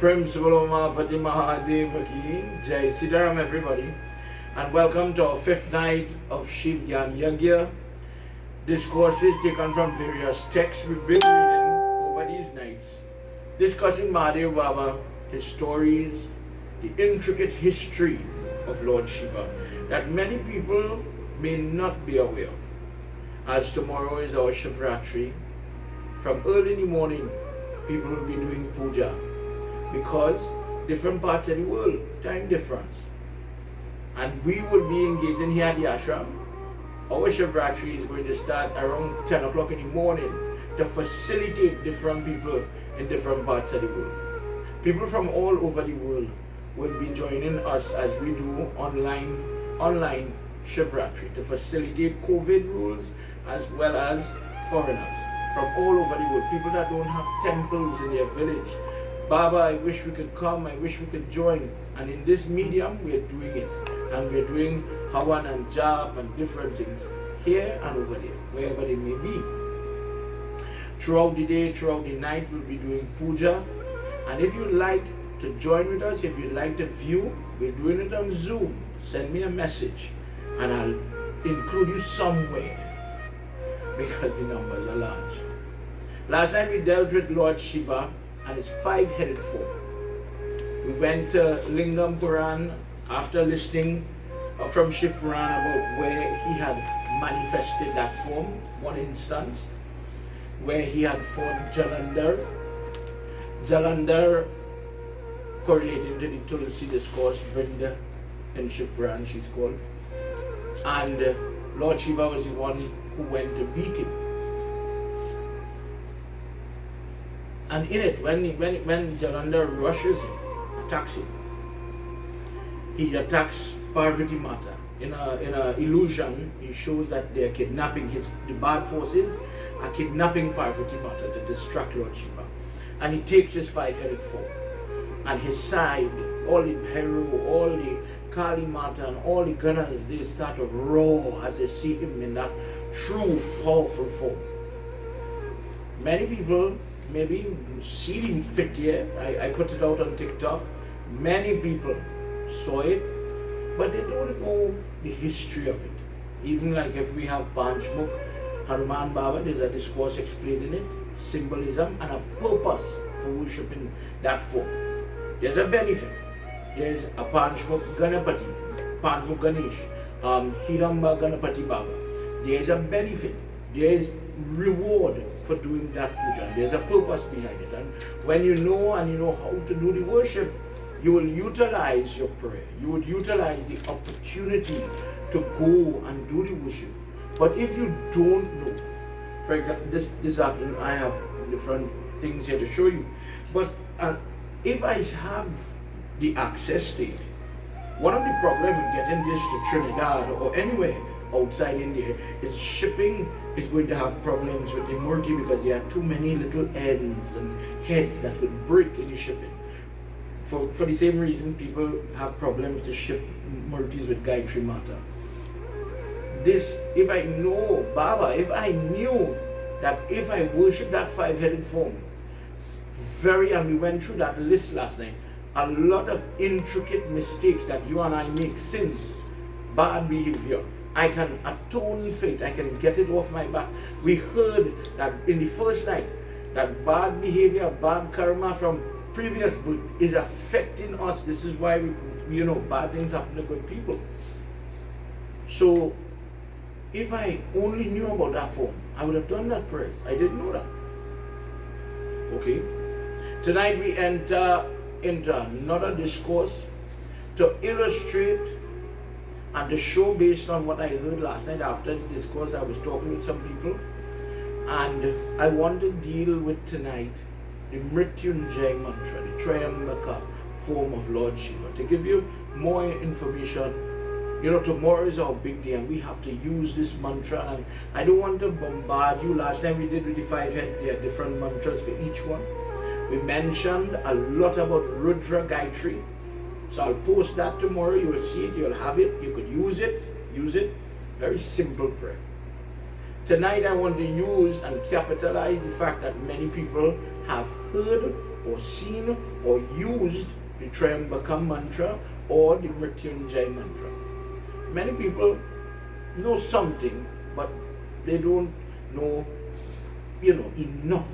Prem Subaloma Pati Mahadev Ki Jai Sitaram, everybody, and welcome to our fifth night of Shiv Yagna. Discourses taken from various texts we've been reading over these nights, discussing Mahadev Baba, his stories, the intricate history of Lord Shiva that many people may not be aware of. As tomorrow is our Shivratri, from early in the morning, people will be doing puja because different parts of the world, time difference. And we will be engaging here at the Ashram. Our Shivratri is going to start around 10 o'clock in the morning to facilitate different people in different parts of the world. People from all over the world will be joining us as we do online Shivratri to facilitate COVID rules as well as foreigners from all over the world, people that don't have temples in their village. Baba, I wish we could come, I wish we could join. And in this medium, we are doing it. And we are doing Hawan and Jap and different things here and over there, wherever they may be. Throughout the day, throughout the night, we'll be doing puja. And if you'd like to join with us, if you'd like to view, we're doing it on Zoom. Send me a message and I'll include you somewhere because the numbers are large. Last night we dealt with Lord Shiva and his five-headed form. We went to Lingam Puran after listening from Shiv Puran about where he had manifested that form, one instance, where he had formed Jalandhar correlating to the Tulsi discourse, Vrinda in Shiv Puran she's called. And Lord Shiva was the one who went to beat him. And in it, when Jalandhar rushes him, attacks him, he attacks Parvati Mata. In a illusion, he shows that they are kidnapping the bad forces are kidnapping Parvati Mata to distract Lord Shiva. And he takes his five-headed form. And his side, all the Bhairu, all the Kali Mata and all the Yagnas, they start to roar as they see him in that true, powerful form. Many people maybe see the picture, I put it out on TikTok. Many people saw it, but they don't know the history of it. Even like if we have Panchmukh, Hanuman Baba, there's a discourse explaining it, symbolism and a purpose for worshipping that form. There's a benefit. There's a Panchmukh Ganapati, Panchmukh Ganesh, Hiramba Ganapati Baba. There's a benefit. There's reward for doing that puja. There's a purpose behind it. And when you know and you know how to do the worship, you will utilize your prayer. You would utilize the opportunity to go and do the worship. But if you don't know, for example, this afternoon I have different things here to show you. But if I have the access state, one of the problems with getting this to Trinidad or anywhere outside India is shipping is going to have problems with the murti because there are too many little ends and heads that could break in the shipping. For the same reason, people have problems to ship murtis with Gayatri Mata. This, if I know Baba, if I knew that if I worship that five-headed form, and we went through that list last night, a lot of intricate mistakes that you and I make, sins, bad behavior, I can atone fate, I can get it off my back. We heard that in the first night, that bad behavior, bad karma from previous birth is affecting us. This is why bad things happen to good people. So, if I only knew about that form, I would have done that prayers. I didn't know that. Okay? Tonight we enter into another discourse to illustrate and to show based on what I heard last night after the discourse. I was talking with some people and I want to deal with tonight the Mritunjaya mantra, the Triambaka form of Lord Shiva. To give you more information, tomorrow is our big day and we have to use this mantra, and I don't want to bombard you. Last time we did with the five heads, there are different mantras for each one. We mentioned a lot about Rudra Gayatri. So I'll post that tomorrow. You will see it, you'll have it, you could use it. Very simple prayer. Tonight I want to use and capitalize the fact that many people have heard or seen or used the Triambaka mantra or the Mritunjaya mantra. Many people know something, but they don't know, enough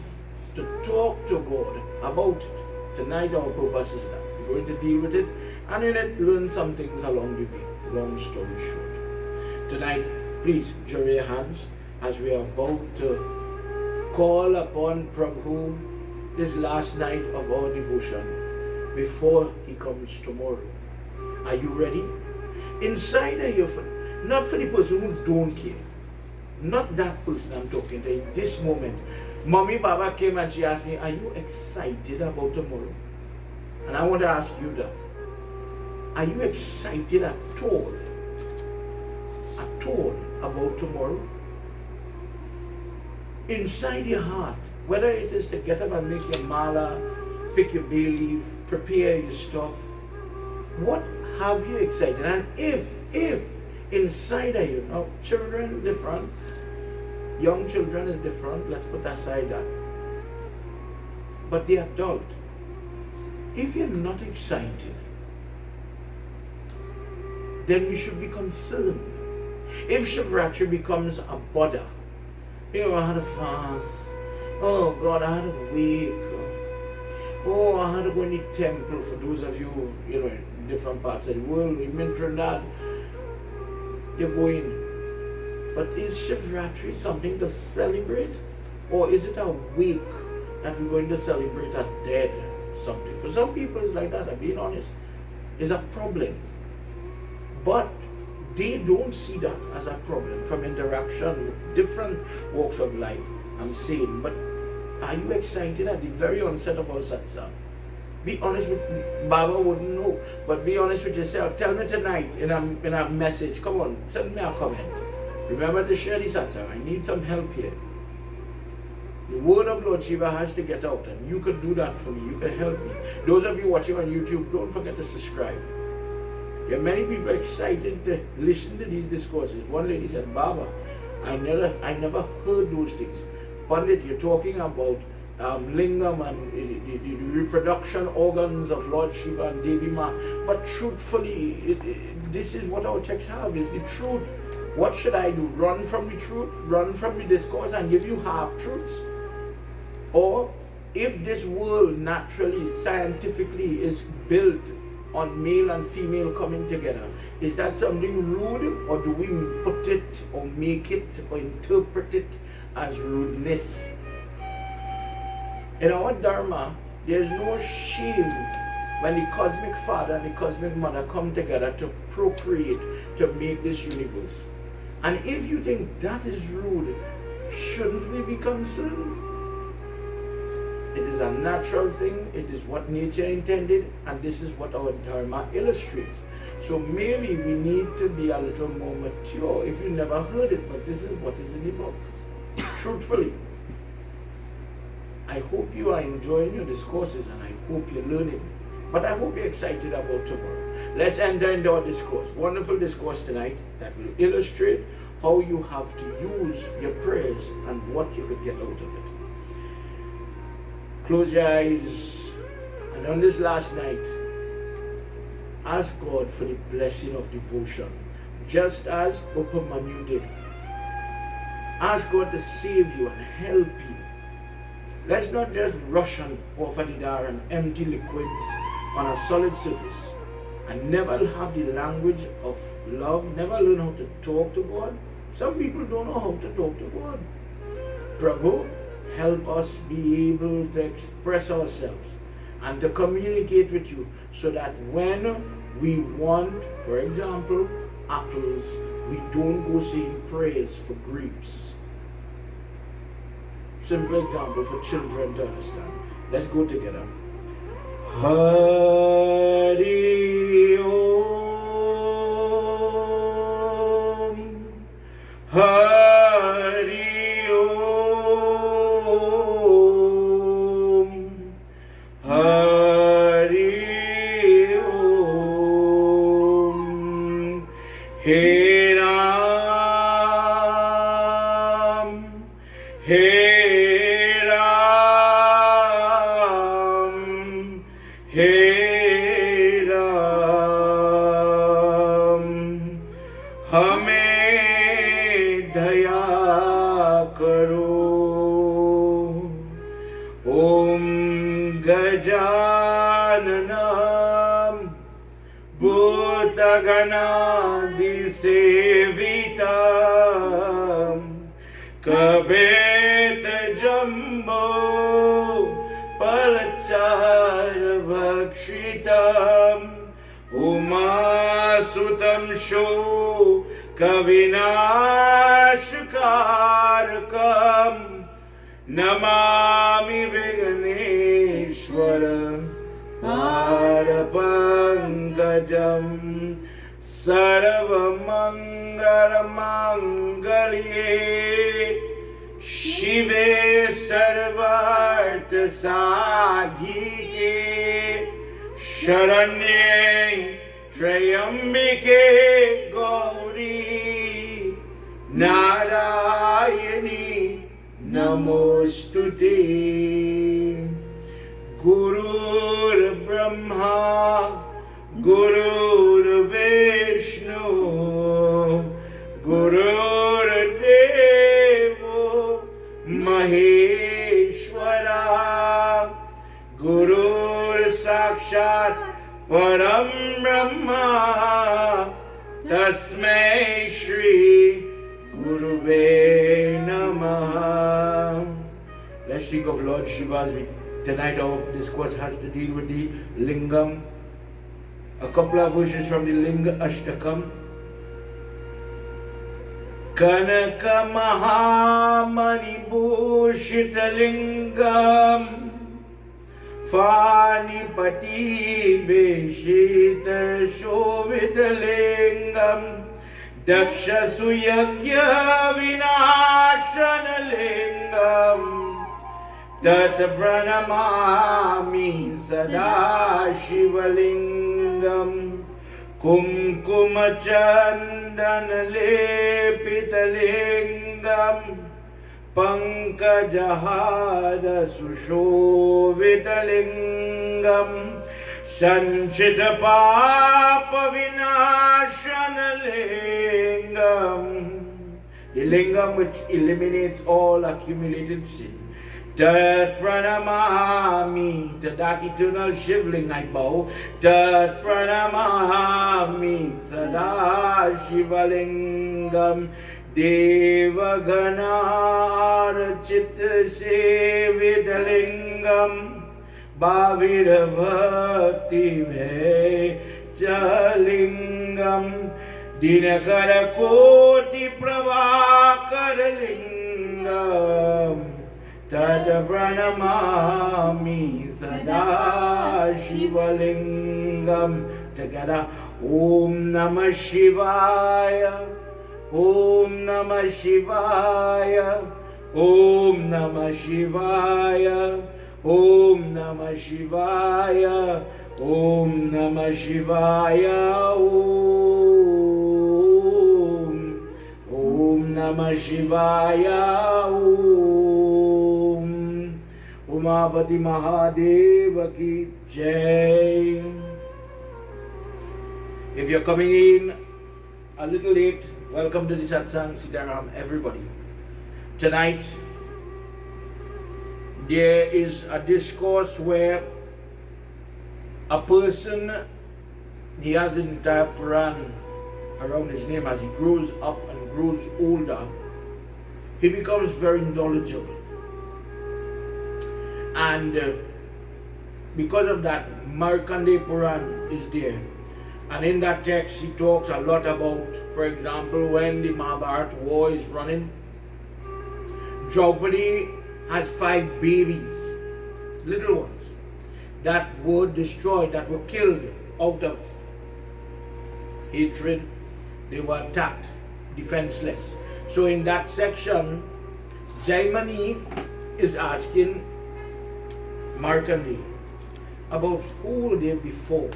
to talk to God about it. Tonight our purpose is that we're going to deal with it, and in it learn some things along the way. Long story short. Tonight, please join your hands as we are about to call upon Prabhu this last night of our devotion before he comes tomorrow. Are you ready? Inside of you, not for the person who don't care, not that person I'm talking to in this moment. Mommy Baba came and she asked me, are you excited about tomorrow? And I want to ask you that. Are you excited at all about tomorrow? Inside your heart, whether it is to get up and make your mala, pick your bay leaf, prepare your stuff, what have you excited? And if inside of you, now children different, young children is different, let's put aside that. But the adult, if you're not excited, then you should be concerned. If Shivratri becomes a bother, I had a fast, oh God, I had a week, oh, I had to go in the temple. For those of you, in different parts of the world, in Trinidad, you're going. But is Shivratri something to celebrate? Or is it a week that we're going to celebrate a dead something? For some people it's like that, I'm being honest. It's a problem. But they don't see that as a problem from interaction with different walks of life. I'm saying, but are you excited at the very onset of our satsang? Be honest with me. Baba wouldn't know, but be honest with yourself. Tell me tonight in a message. Come on, send me a comment. Remember to share the satsang. I need some help here. The word of Lord Shiva has to get out, and you could do that for me. You can help me. Those of you watching on YouTube, don't forget to subscribe. There are many people excited to listen to these discourses. One lady said, Baba, I never heard those things. Pandit, you're talking about Lingam and the reproduction organs of Lord Shiva and Devi Ma. But truthfully, this is what our texts have, is the truth. What should I do? Run from the truth? Run from the discourse and give you half-truths? Or if this world naturally, scientifically is built on male and female coming together, is that something rude, or do we put it or make it or interpret it as rudeness? In our Dharma, there's no shame when the cosmic father and the cosmic mother come together to procreate, to make this universe. And if you think that is rude, shouldn't we be concerned? It is a natural thing, it is what nature intended, and this is what our Dharma illustrates. So maybe we need to be a little more mature. If you never heard it, but this is what is in the books. Truthfully. I hope you are enjoying your discourses, and I hope you're learning. But I hope you're excited about tomorrow. Let's enter into our discourse. Wonderful discourse tonight that will illustrate how you have to use your prayers and what you could get out of it. Close your eyes, and on this last night, ask God for the blessing of devotion, just as Upamanyu did. Ask God to save you and help you. Let's not just rush and offer the dar and empty liquids on a solid surface and never have the language of love, never learn how to talk to God. Some people don't know how to talk to God. Prabhu, help us be able to express ourselves and to communicate with you, so that when we want, for example, apples, we don't go saying prayers for grapes. Simple example for children to understand. Let's go together. Hari Om. Hari Om. Hari Om. He Ram. He Ram. हे राम हमें दया करो। ओम गजाननम भूतगणादिसेवितम कपेत जम्बो फलचारुभक्षितम् उमासुतं शोकविनाशकारकम् नमामि विघ्नेश्वर पादपङ्कजम् सर्वमङ्गलमाङ्गल्ये शिवे सर्वार्थसाधिके शरण्ये त्र्यम्बिके गौरी नारायणी नमोस्तुते। गुरुर्ब्रह्मा गुरुर्विष्णु गुरुर्देवो महेश्वरा गुरुर्साक्षात् परं ब्रह्मा तस्मै श्री गुरुवे नमः। Let's think of Lord Shiva as we tonight our discourse has to deal with the Lingam. A couple of verses from the Linga Ashtakam. Kanaka Mahamani Bhushita Lingam Fanipati Veshita Shobhita Lingam Daksha Suyagya Vinashana Lingam Tat Pranamami Sada Shivalingam Kumkuma Chandana Lepita Lingam Pankajahada Sushobhita Lingam Sanchita Papa Vinashana Lingam, the Lingam which eliminates all accumulated sin. Tat Pranamami, to that eternal Shivling I bow. Tat Pranamami Sada Shivalingam Devagana Chitta Sevita Lingam Bhavira Bhakti Vechalingam Dinakara Koti Pravakara Lingam Tada Pranamami Sada Shivalingam. Together, Om Namah Shivaya, Om Namah Shivaya, Om Namah Shivaya, Om Namah Shivaya, Om Namah Shivaya, Om Namah Shivaya, Om Umapati Mahadeva ki Jai. If you're coming in a little late, welcome to the Satsang Siddharam, everybody. Tonight, there is a discourse where a person, he has an entire Puran around his name. As he grows up and grows older, he becomes very knowledgeable. And because of that, Markandeya Puran is there. And in that text, he talks a lot about, for example, when the Mahabharata war is running, Draupadi has 5 babies, little ones, that were destroyed, that were killed out of hatred. They were attacked, defenseless. So in that section, Jaimani is asking Markandeya about who were they before.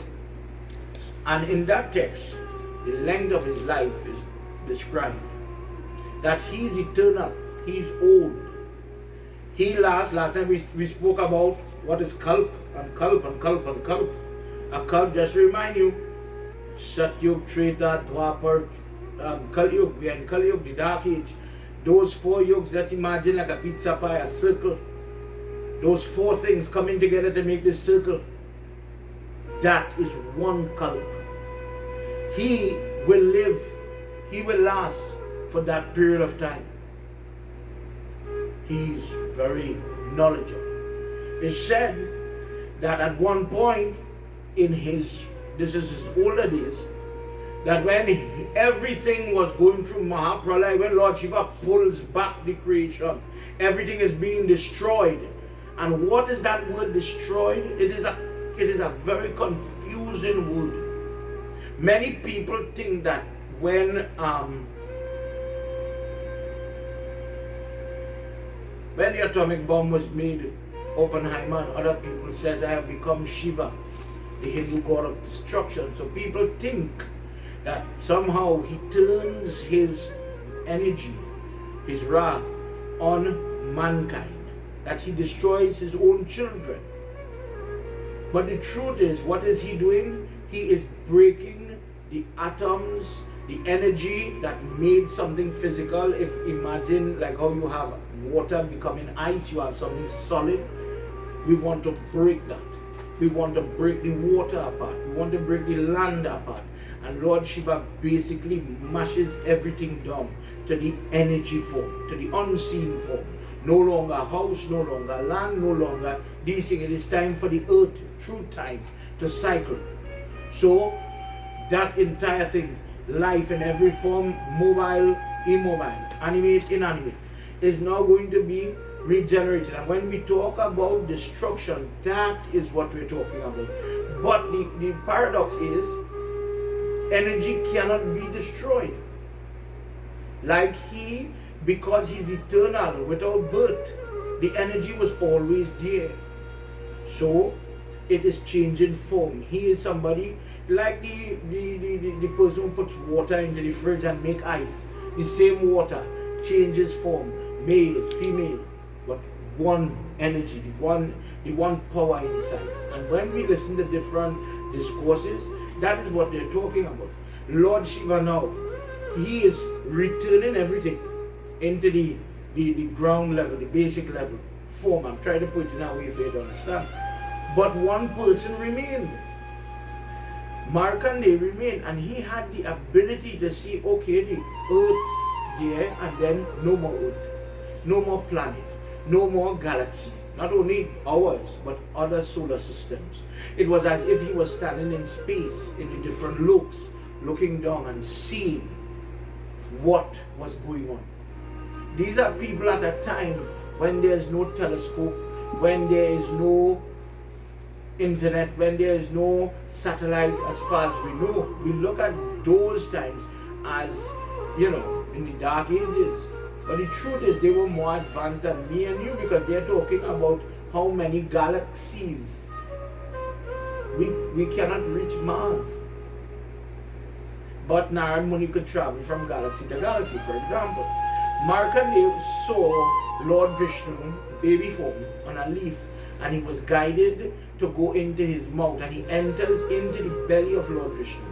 And in that text, the length of his life is described. That he is eternal, he is old. He last time we spoke about what is Kalp. and kalp and kalp and kalp. A kalp, just to remind you, Satyug, Treta, Dwapar, Kali Yuga. We are in Kali Yuga, the Dark Age. Those 4 yugs, let's imagine like a pizza pie, a circle. Those 4 things coming together to make this circle. That is one kalp. He will live, he will last for that period of time. He's very knowledgeable. It's said that at one point in his, this is his older days, that when everything was going through Mahapralaya, when Lord Shiva pulls back the creation, everything is being destroyed. And what is that word destroyed? It is a very confusing word. Many people think that when the atomic bomb was made, Oppenheimer and other people says, I have become Shiva, the Hindu god of destruction. So people think that somehow he turns his energy, his wrath on mankind, that he destroys his own children. But the truth is, what is he doing? He is breaking the atoms, the energy that made something physical. If imagine like how you have water becoming ice, you have something solid. We want to break that. We want to break the water apart. We want to break the land apart. And Lord Shiva basically mashes everything down to the energy form, to the unseen form. No longer house, no longer land, no longer these things. It is time for the earth, through time, to cycle. So that entire thing, life in every form, mobile, immobile, animate, inanimate, is now going to be regenerated. And when we talk about destruction, that is what we're talking about. But the paradox is, energy cannot be destroyed. Like he, because he's eternal, without birth, the energy was always there. So it is changing form. He is somebody like the person who puts water into the fridge and make ice. The same water changes form, male, female, but one energy, the one power inside. And when we listen to different discourses, that is what they're talking about. Lord Shiva now, he is returning everything into the ground level, the basic level form. I'm trying to put it in a way for you to understand. But one person remained. Markandeya remained, and he had the ability to see, okay, the earth there, and then no more earth, no more planet, no more galaxy. Not only ours, but other solar systems. It was as if he was standing in space, in the different looks, looking down and seeing what was going on. These are people at a time when there is no telescope, when there is no internet, when there is no satellite as far as we know. We look at those times as, in the dark ages. But the truth is, they were more advanced than me and you, because they're talking about how many galaxies. We cannot reach Mars. But Narad Muni could travel from galaxy to galaxy, for example. Markandeya saw Lord Vishnu, baby form, on a leaf, and he was guided to go into his mouth, and he enters into the belly of Lord Vishnu.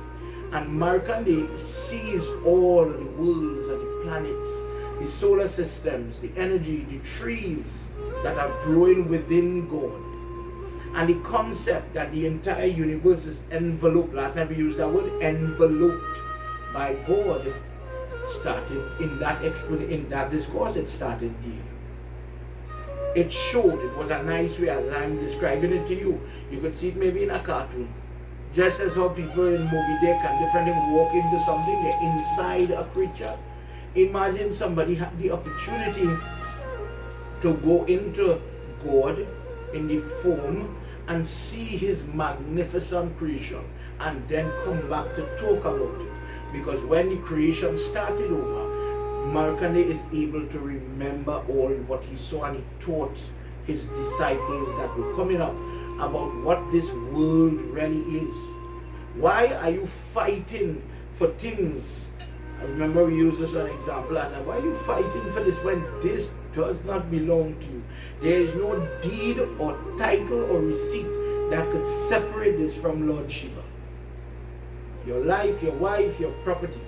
And Markandeya sees all the worlds and the planets, the solar systems, the energy, the trees that are growing within God. And the concept that the entire universe is enveloped, last time we used that word, enveloped by God, started in that discourse, it started there. It showed, it was a nice way, as I'm describing it to you. You could see it maybe in a cartoon. Just as how people in Moby Dick and different things walk into something, they're inside a creature. Imagine somebody had the opportunity to go into God in the form and see his magnificent creation, and then come back to talk about it. Because when the creation started over, Markandeya is able to remember all what he saw, and he taught his disciples that were coming up about what this world really is. Why are you fighting for things? I remember we used this as an example. I said, why are you fighting for this when this does not belong to you? There is no deed or title or receipt that could separate this from Lord Shiva. Your life, your wife, your property.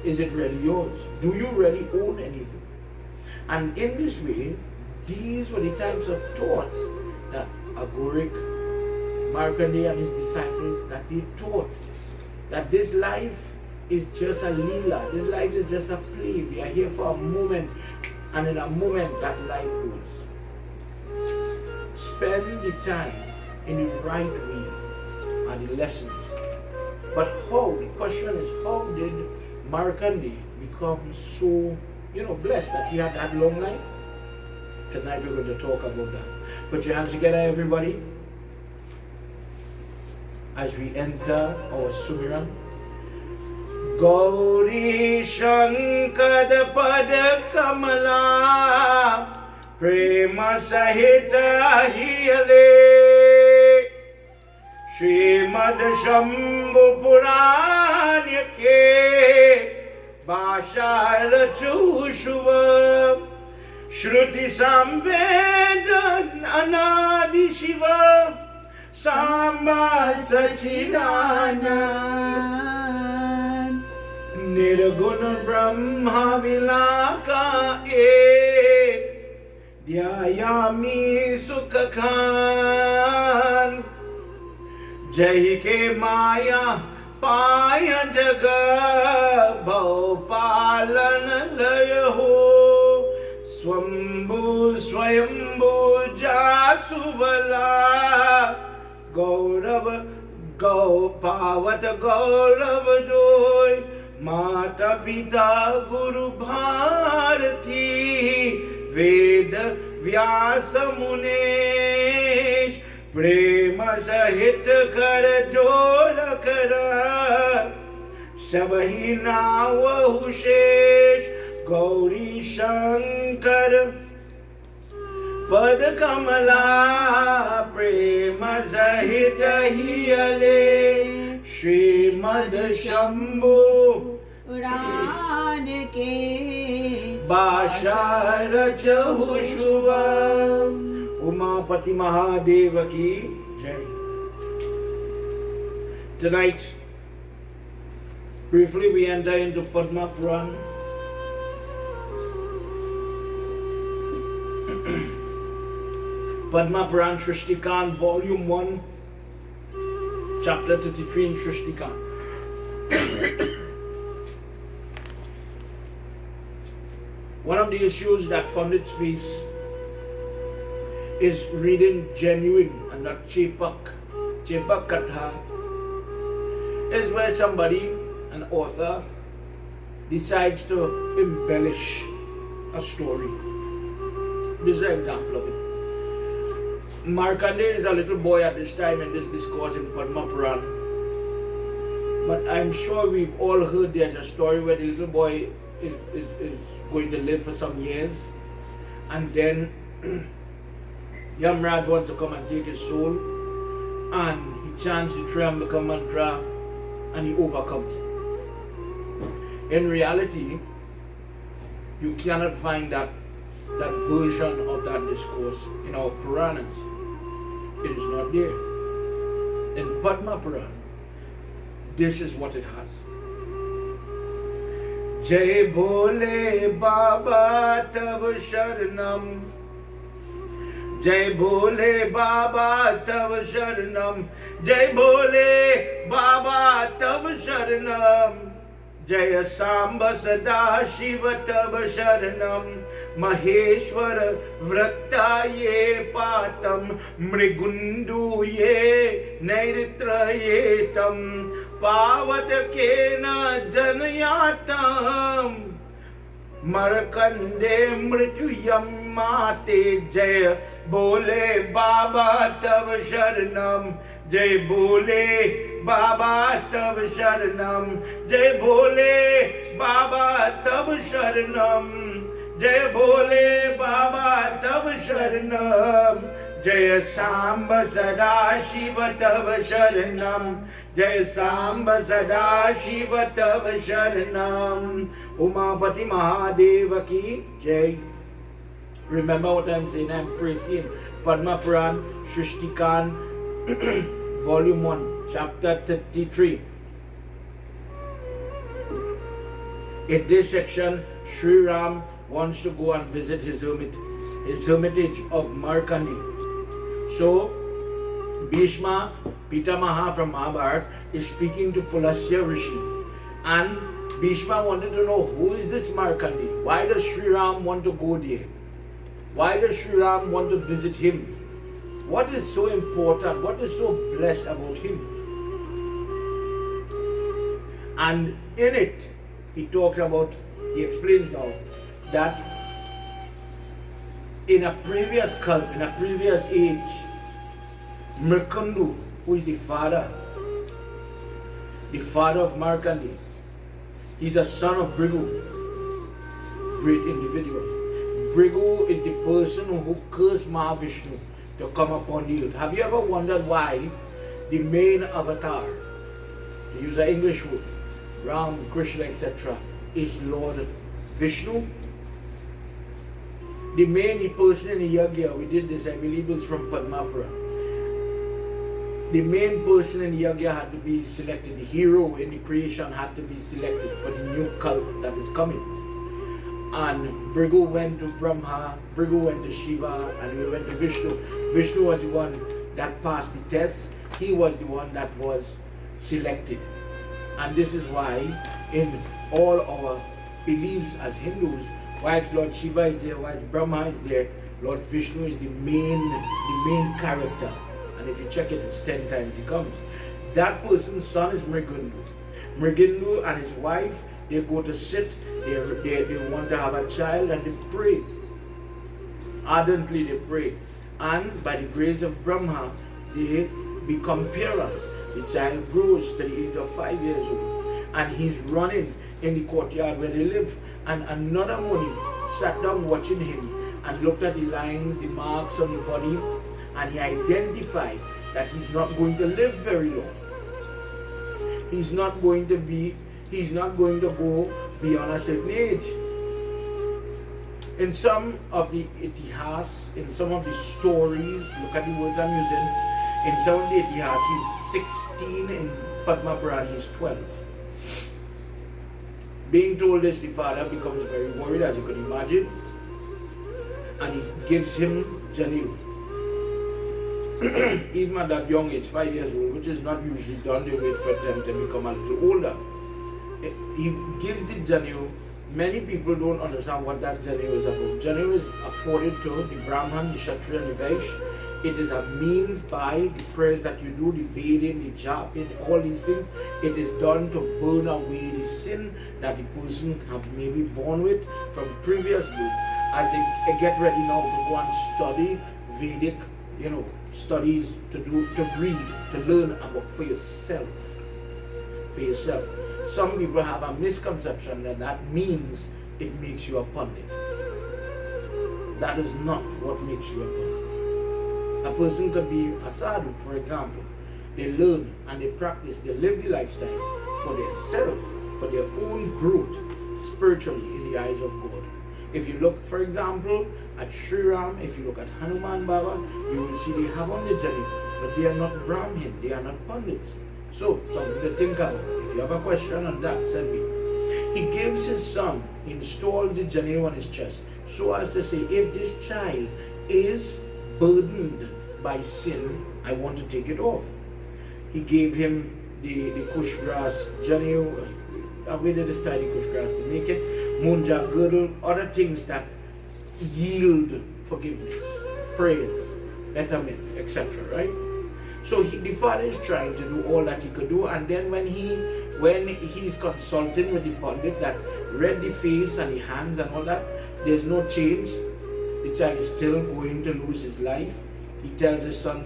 Is it really yours? Do you really own anything? And in this way, these were the types of thoughts that Agorik, Markandeya and his disciples, that they taught. That this life is just a leela. This life is just a play. We are here for a moment, and in a moment that life goes. Spend the time in the right way and the lessons. But how? The question is, how did Markandeya become so, blessed that he had that long life? Tonight we're going to talk about that. Put your hands together, everybody, as we enter our Sumiran. Gauri Shankar Pada Kamala Prema Sahita Hiyale Srimad Shambhu Puran Ke Bashar Chushuva Shruti Samvedan Anadi Shiva Samba Sachidanand Nirguna Brahma Vilaka Ek Dhyayami Sukhakhan Jai ke Maya Paya Jaga Bhaupalan Layaho Swambhu Swayambhu Jasuvala Gaurav Gaupavat Gaurav Doi Mata Pita Guru Bharati Veda Vyasa Munesh Prema Sahit Kar Jora Kara Sabhi Nawa Hushesh Gauri Shankar Pada Kamala Prema Sahita Hiyale Srimad Shambhu Puran Ke Bashar Chahushuvam Umapati Mahadeva Ki Jai. Tonight, briefly we enter into Padma Puran. Padma Puran Shrishtikan, Volume 1, Chapter 33 in Shrishtikan. One of the issues that pundits face is reading genuine and not chepak. Chepak katha is where somebody, an author, decides to embellish a story. This is an example of it. Markandeya is a little boy at this time in this discourse in Padma Puran. But I'm sure we've all heard there's a story where the little boy is going to live for some years, and then Yamraj wants to come and take his soul, and he chants the Triambaka mantra and he overcomes it. In reality, you cannot find that version of that discourse in our Puranas. It is not there. In Padma Puran, this is what it has. Jai Bole Baba Tav Sharanam, Jai Bole Baba Tav Sharanam, Jai Bole Baba Tav Sharanam, Jaya Samba Sada Shiva Tav Sharanam, Maheshwara Vrataye Patam, Mrigunduye Nairitrayetam, Pavatakena Janayatam, Markande Mritunjaya Mate. Jaya Bole Baba Tav Sharanam, Jai Bole Baba Tav Sharanam, Jai Bole Baba Tav Sharanam, Jai Bole Baba Tav Sharanam, Jaya Samba Sada Shiva Tav Sharanam, Jaya Samba Sada Shiva Tav Sharanam, Umapati Mahadeva Ki Jai. Remember what I'm saying, I'm praising Padma Puran, Shrishtikan, Volume 1, Chapter 33. In this section, Sri Ram wants to go and visit his hermitage of Markandeya. So, Bhishma Pitamaha from Mahabharata is speaking to Pulasya Rishi, and Bhishma wanted to know, who is this Markandeya? Why does Sri Ram want to go there? Why does Sri Ram want to visit him? What is so important? What is so blessed about him? And in it, he explains now that in a previous cult, in a previous age, Mritunjaya, who is the father of Markandeya, he's a son of Bhrigu, great individual. Bhrigu is the person who cursed Mahavishnu to come upon the earth. Have you ever wondered why the main avatar, to use an English word, Ram, Krishna, etc., is Lord Vishnu? The main person in the Yagna, we did this, I believe it's from Puran. The main person in the Yagna had to be selected. The hero in the creation had to be selected for the new cult that is coming. And Bhrigu went to Brahma, Bhrigu went to Shiva, and we went to Vishnu. Vishnu was the one that passed the test. He was the one that was selected. And this is why in all our beliefs as Hindus, whilst Lord Shiva is there, whilst Brahma is there, Lord Vishnu is the main character. And if you check it, it's 10 times he comes. That person's son is Mritunjaya. Mritunjaya and his wife, they go to sit, they want to have a child, and they pray. Ardently they pray. And by the grace of Brahma, they become parents. The child grows to the age of 5 years old. And he's running in the courtyard where they live. And another Muni sat down watching him and looked at the lines, the marks on the body, and he identified that he's not going to live very long. He's not going to go beyond a certain age. In some of the itihas, in some of the stories, look at the words I'm using, in some of the itihas, he's 16, in Padma Puran, he's 12. Being told this, the father becomes very worried, as you can imagine, and he gives him Janevu. Even at that young age, 5 years old, which is not usually done, they wait for them to become a little older. He gives it Janevu. Many people don't understand what that Janevu is about. Janevu is afforded to the Brahman, the Kshatriya, and the Vaishya. It is a means by the prayers that you do, the bathing, the japing, all these things. It is done to burn away the sin that the person have maybe born with from previous birth. As they get ready now to go and study Vedic, studies to read, to learn about for yourself. Some people have a misconception that means it makes you a pandit. That is not what makes you a pandit. A person could be a sadhu, for example. They learn and they practice, they live the lifestyle for their self, for their own growth spiritually in the eyes of God. If you look, for example, at Sri Ram, if you look at Hanuman Baba, you will see they have on the journey, but they are not Brahmin, they are not Pandits. So, something to think about. If you have a question on that, send me. He gives his son, installs the Janevu on his chest, so as to say, if this child is burdened by sin, I want to take it off. He gave him the kush grass Janevu, where did he tie the kush grass to make it? Munja, girdle, other things that yield forgiveness, prayers, betterment, etc. Right? So the father is trying to do all that he could do, and then when he's consulting with the pandit that read the face and the hands and all that, there's no change. The child is still going to lose his life. He tells his son,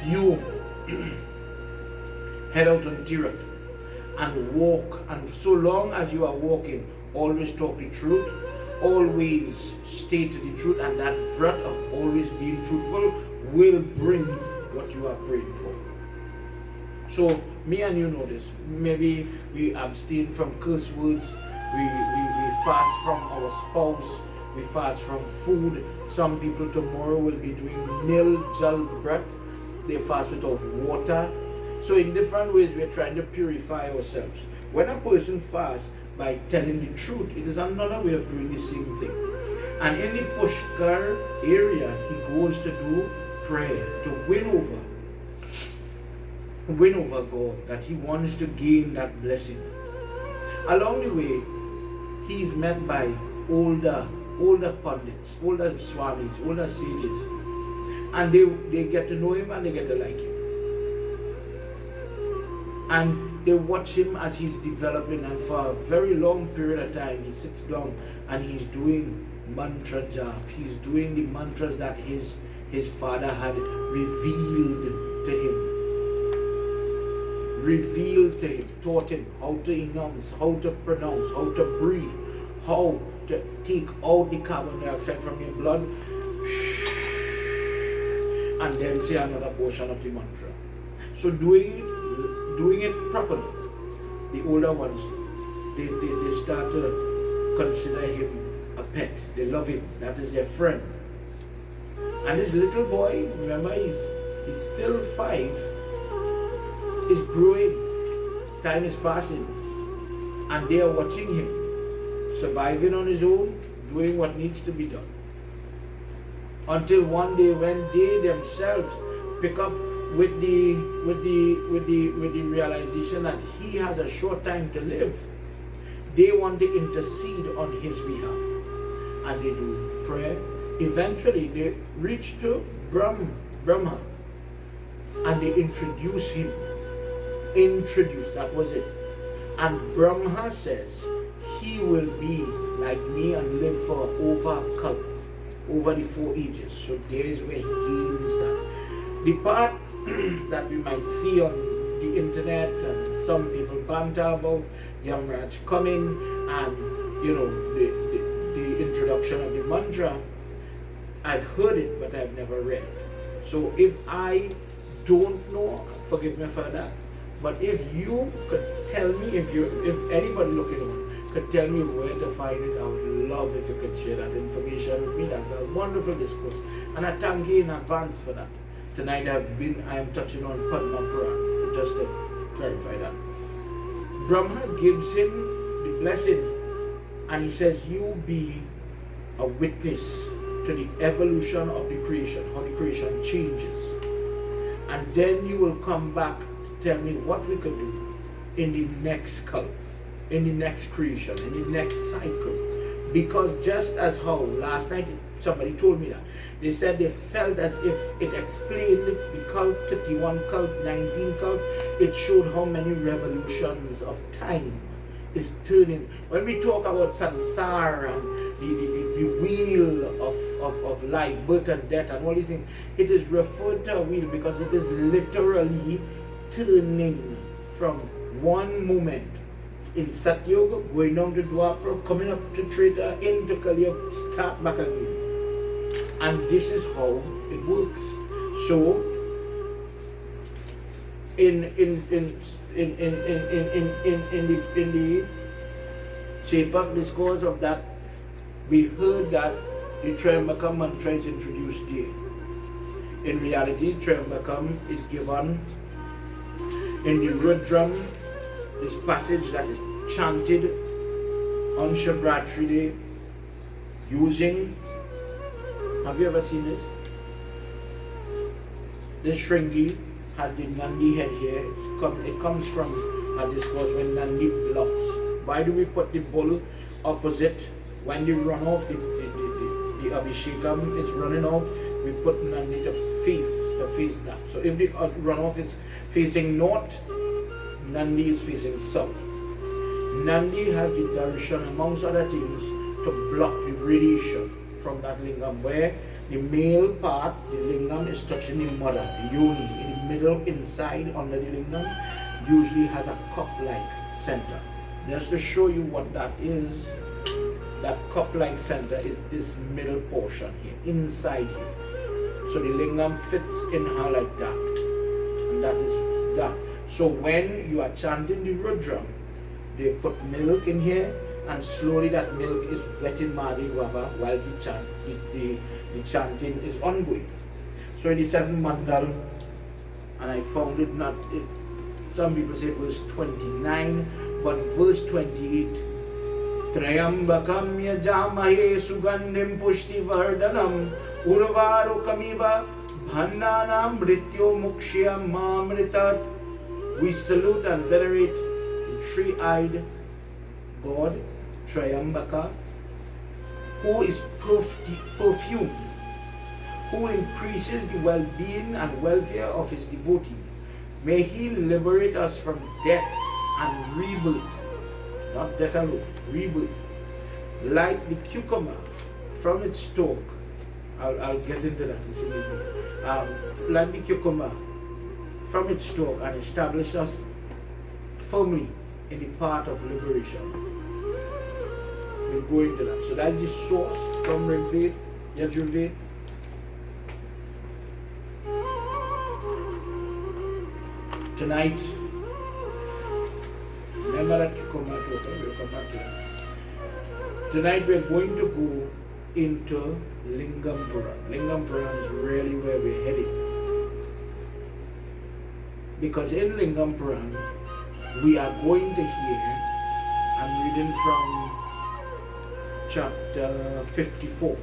you head out on Tirat and walk, and so long as you are walking, always talk the truth, always state the truth, and that vrat of always being truthful will bring what you are praying for. So me and you know this. Maybe we abstain from curse words, we fast from our spouse, we fast from food. Some people tomorrow will be doing nil jal brat, they fast without water. So in different ways, we're trying to purify ourselves. When a person fasts by telling the truth, it is another way of doing the same thing. And in the Pushkar area, he goes to do prayer, to win over God, that he wants to gain that blessing. Along the way, he's met by older pundits, older swamis, older sages, and they get to know him and they get to like him. And they watch him as he's developing, and for a very long period of time, he sits down and he's doing mantra jap. He's doing the mantras that his father had revealed to him, taught him how to enunciate, how to pronounce, how to breathe, how to take out the carbon dioxide from your blood, and then say another portion of the mantra. So doing it properly, the older ones, they start to consider him a pet. They love him. That is their friend. And this little boy, remember, he's still 5, is growing. Time is passing, and they are watching him surviving on his own, doing what needs to be done. Until one day, when they themselves pick up with the realization that he has a short time to live, they want to intercede on his behalf, and they do prayer. Eventually, they reach to Brahma, and they introduce him. That was it. And Brahma says he will be like me and live for over the 4 ages. So there's where he gains that. The part that we might see on the internet, and some people banter about Yamraj coming and the introduction of the mantra, I've heard it, but I've never read it. So if I don't know, forgive me for that. But if you could tell me, if anybody looking on could tell me where to find it, I would love if you could share that information with me. That's a wonderful discourse, and I thank you in advance for that. Tonight I am touching on Puran, just to clarify that. Brahma gives him the blessing, and he says, you be a witness to the evolution of the creation, how the creation changes. And then you will come back to tell me what we could do in the next cult, in the next creation, in the next cycle. Because just as how last night somebody told me that, they said they felt as if it explained the cult, 31 cult, 19 cult, it showed how many revolutions of time is turning. When we talk about samsara and the wheel of life, birth and death and all these things, it is referred to a wheel because it is literally turning from one moment in Satyuga, going down to Dwapara, coming up to Treta, into Kaliyuga, start back again. And this is how it works. So in the Chepak discourse of that, we heard that the Triambakam mantra is introduced there. In reality, Triambakam is given in the Rudram, this passage that is chanted on Shivratri Day using, have you ever seen this? This Shringi has the Nandi head here. It comes from a discourse when Nandi blocks. Why do we put the bull opposite? When the runoff, the Abhishekam is running out, we put Nandi to face that. So if the runoff is facing north, Nandi is facing south. Nandi has the darshan, amongst other things, to block the radiation from that lingam, where the male part, the lingam, is touching the mother, the yoni, in the middle, inside, under the lingam, usually has a cup-like center. Just to show you what that is, that cup-like center is this middle portion here, inside here. So the lingam fits in her like that, and that is that. So when you are chanting the Rudram, they put milk in here, and slowly that milk is wetting Madi Baba while the chanting is ongoing. So in the 7th mandal, and I found it not, some people say verse 29, but verse 28. Trayambakam yajamahe sugandhim pushtivardhanam urvarukamiva bhandhanam mrityo mukshyam mamritat. We salute and venerate the three-eyed God, Trayambaka, who is perfumed, who increases the well-being and welfare of his devotee. May he liberate us from death and rebirth, not death alone, rebirth, like the cucumber from its stalk. I'll get into that in a minute. Like the cucumber from its stalk, and establish us firmly in the path of liberation. We'll go into that. So that's the source from Rigved, Yajurved. Tonight, remember that cucumber talk, we'll come back to that. Tonight we're going to go into Lingam Puran. Lingam Puran is really where we're heading. Because in Lingam Puran, we are going to hear, I'm reading from chapter 54.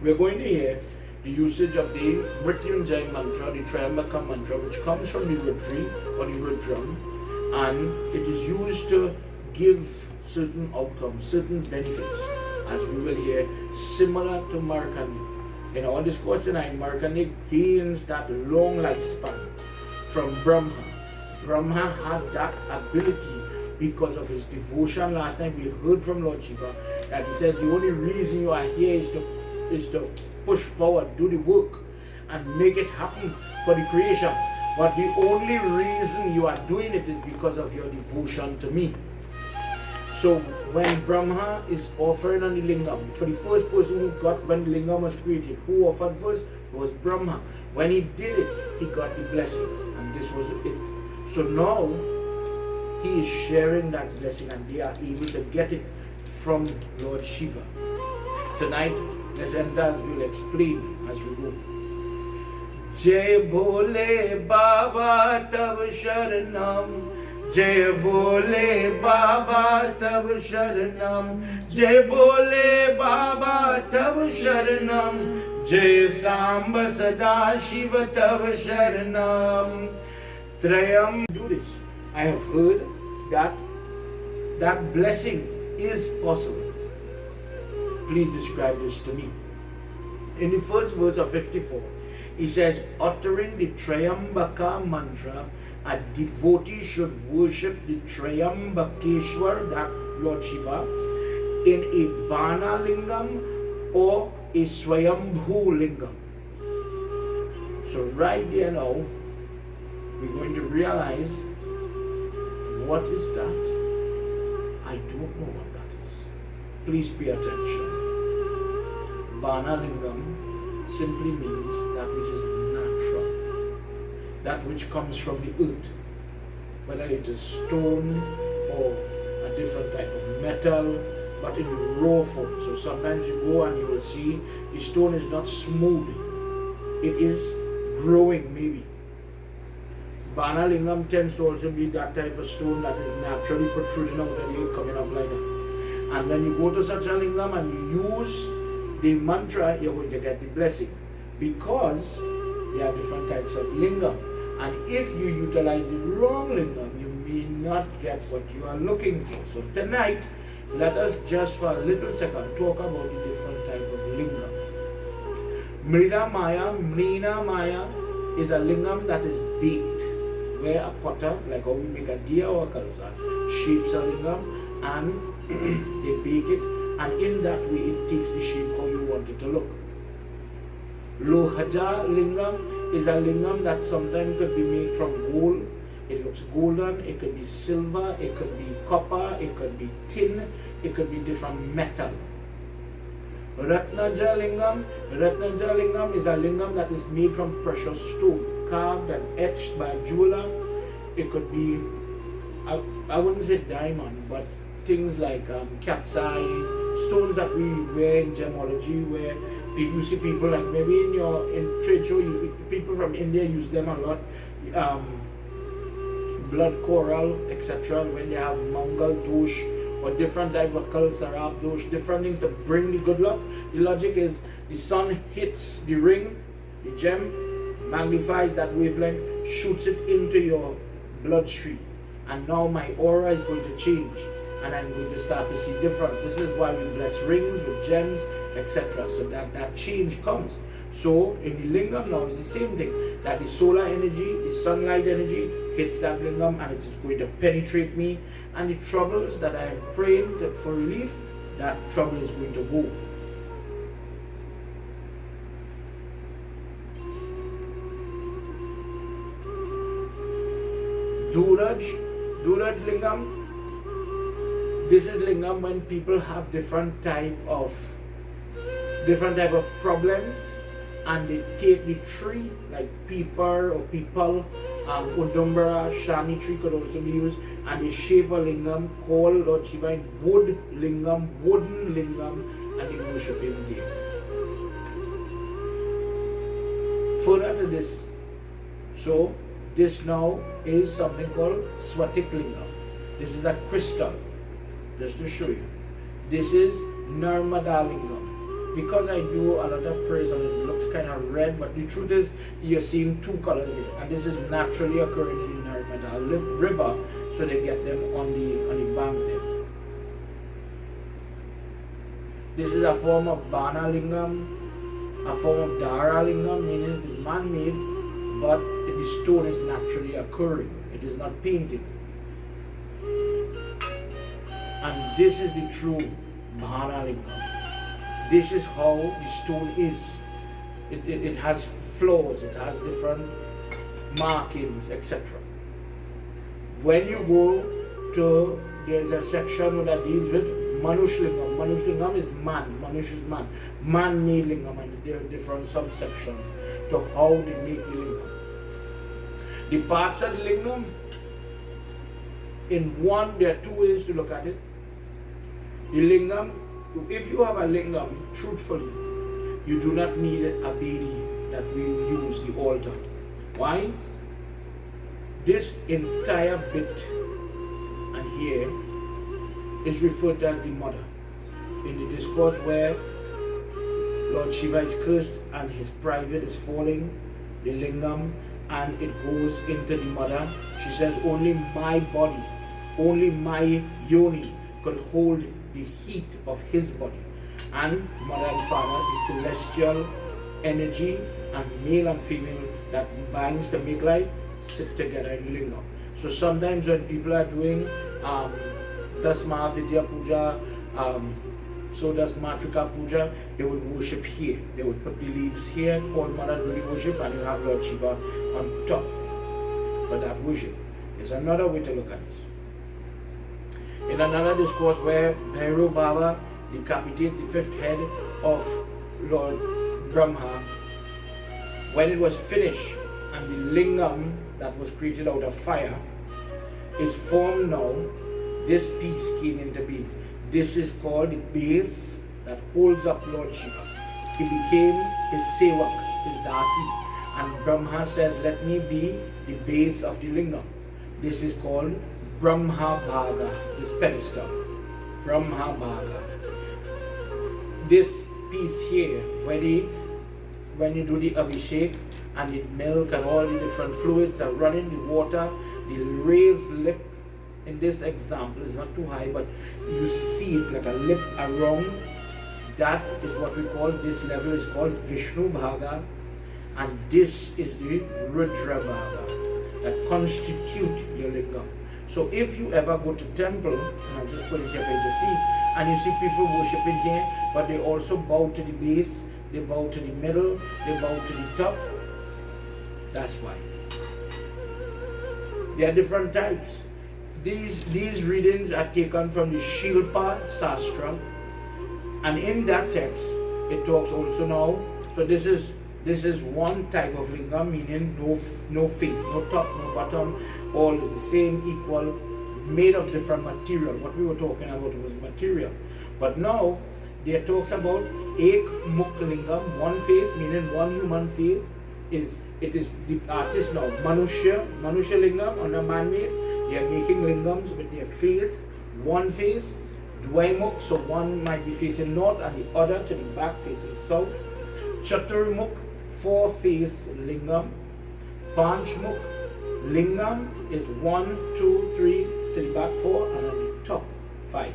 We're going to hear the usage of the Mritunjaya mantra, the Triambaka mantra, which comes from the Shivratri or the Rudram, and it is used to give certain outcomes, certain benefits, as we will hear, similar to Markandeya. In our discourse tonight, Markandeya gains that long lifespan from Brahma. Brahma had that ability because of his devotion. Last night we heard from Lord Shiva that he says the only reason you are here is to push forward, do the work, and make it happen for the creation. But the only reason you are doing it is because of your devotion to me. So when Brahma is offering on the Lingam, for the first person who got, when the Lingam was created, who offered first? It was Brahma. When he did it, he got the blessings, and this was it. So now he is sharing that blessing, and they are able to get it from Lord Shiva. Tonight, let's enter as we'll explain as we go. Jai Bole Baba Tab Sharanam, Jai Bole Baba Tab Sharanam, Jai Bole Baba Tab Sharanam, Jai Samba Sada Shiva Tab Sharanam. Trayam, do this. I have heard that blessing is possible. Please describe this to me. In the first verse of 54, he says, uttering the Trayambaka mantra, a devotee should worship the Trayambakeshwar, that Lord Shiva, in a Bana Lingam or a Swayambhu Lingam. So right there now, we're going to realize, what is that? I don't know what that is. Please pay attention. Bana Lingam simply means that which is natural, that which comes from the earth, whether it is stone or a different type of metal, but in the raw form. So sometimes you go and you will see the stone is not smooth, it is growing maybe. Bana Lingam tends to also be that type of stone that is naturally protruding out of the earth, coming up like that. And when you go to such a Lingam and you use the mantra, you're going to get the blessing, because there are different types of Lingam. And if you utilize the wrong Lingam, you may not get what you are looking for. So tonight, let us just for a little second talk about the different type of Lingam. Mrina Maya is a Lingam that is baked, where a potter, like how we make a diya or a kalsa, shapes a Lingam and they bake it, and in that way it takes the shape how you want it to look. Lohaja Lingam is a Lingam that sometimes could be made from gold. It looks golden, it could be silver, it could be copper, it could be tin, it could be different metal. Ratnaja Lingam is a Lingam that is made from precious stone, carved and etched by a jeweler. It could be, I wouldn't say diamond, but things like cat's eye, stones that we wear in gemology, where People, you see people like maybe in trade show, people from India use them a lot. Blood coral, etc. When they have Mangal dosh or different type of Kal Sarab dosh, different things to bring the good luck. The logic is the sun hits the ring, the gem, magnifies that wavelength, shoots it into your bloodstream, and now my aura is going to change, and I'm going to start to see difference. This is why we bless rings with gems, etc. So that change comes. So in the lingam now is the same thing, that the solar energy, the sunlight energy hits that lingam, and it is going to penetrate me, and the troubles that I am praying for relief, that trouble is going to go. Duraj lingam. This is lingam when people have different type of problems, and they take the tree like peepar or people, udumbara, shani tree could also be used, and they shape a lingam called Lord Shiva in wooden lingam, and they worship him there. Further to this, so this now is something called Swatik lingam. This is a crystal, just to show you. This is Narmada lingam. Because I do a lot of prayers and it looks kind of red, but the truth is you're seeing two colors here, and this is naturally occurring in the Narmada river, so they get them on the bank there. This is a form of Bana lingam, a form of Dara lingam, meaning it is man-made, but the stone is naturally occurring. It is not painted. And this is the true Bana lingam. This is how the stone is. It has flaws, it has different markings, etc. When you go to, there's a section that deals with Manush lingam. Manush lingam is man, Manush is man. Man-made lingam, and there are different subsections to how they make the lingam. The parts of the lingam, in one, there are two ways to look at it. The lingam, if you have a lingam, truthfully, you do not need a baby that will use the altar. Why? This entire bit and here is referred to as the mother. In the discourse where Lord Shiva is cursed and his private is falling, the lingam, and it goes into the mother, she says, only my body, only my yoni could hold the heat of his body. And mother and father, the celestial energy and male and female that binds to make life, sit together in lingam. So sometimes when people are doing Dasma Vidya Puja, so does Matrika Puja, they would worship here. They would put the leaves here, call Mother Duri worship, and you have Lord Shiva on top for that worship. There's another way to look at this. In another discourse where Bhairav Baba decapitates the fifth head of Lord Brahma, when it was finished and the lingam that was created out of fire is formed now, this piece came into being. This is called the base that holds up Lord Shiva. He became his Sevak, his Dasi, and Brahma says, let me be the base of the lingam. This is called Brahma Bhaga, this pedestal, Brahma Bhaga. This piece here, when you do the Abhishek and the milk and all the different fluids are running, the water, the raised lip, in this example is not too high, but you see it like a lip around, that is what we call, this level is called Vishnu Bhaga, and this is the Rudra Bhaga that constitute your lingam. So if you ever go to temple, and I'm just putting it here for you to see, and you see people worshiping here, but they also bow to the base, they bow to the middle, they bow to the top. That's why. There are different types. These readings are taken from the Shilpa Sastra, and in that text it talks also now. So this is one type of lingam, meaning no face, no top, no bottom, all is the same, equal, made of different material. What we were talking about was material. But now there talks about Ek Muk Lingam, one face, meaning one human face. It is the artist now, Manusha Lingam on a man-made. They are making lingams with their face, one face, Dwaimuk, so one might be facing north and the other to the back facing south. Chaturimuk, four-face lingam. Panchmuk lingam is 1, 2, 3 to the back 4 and on the top 5.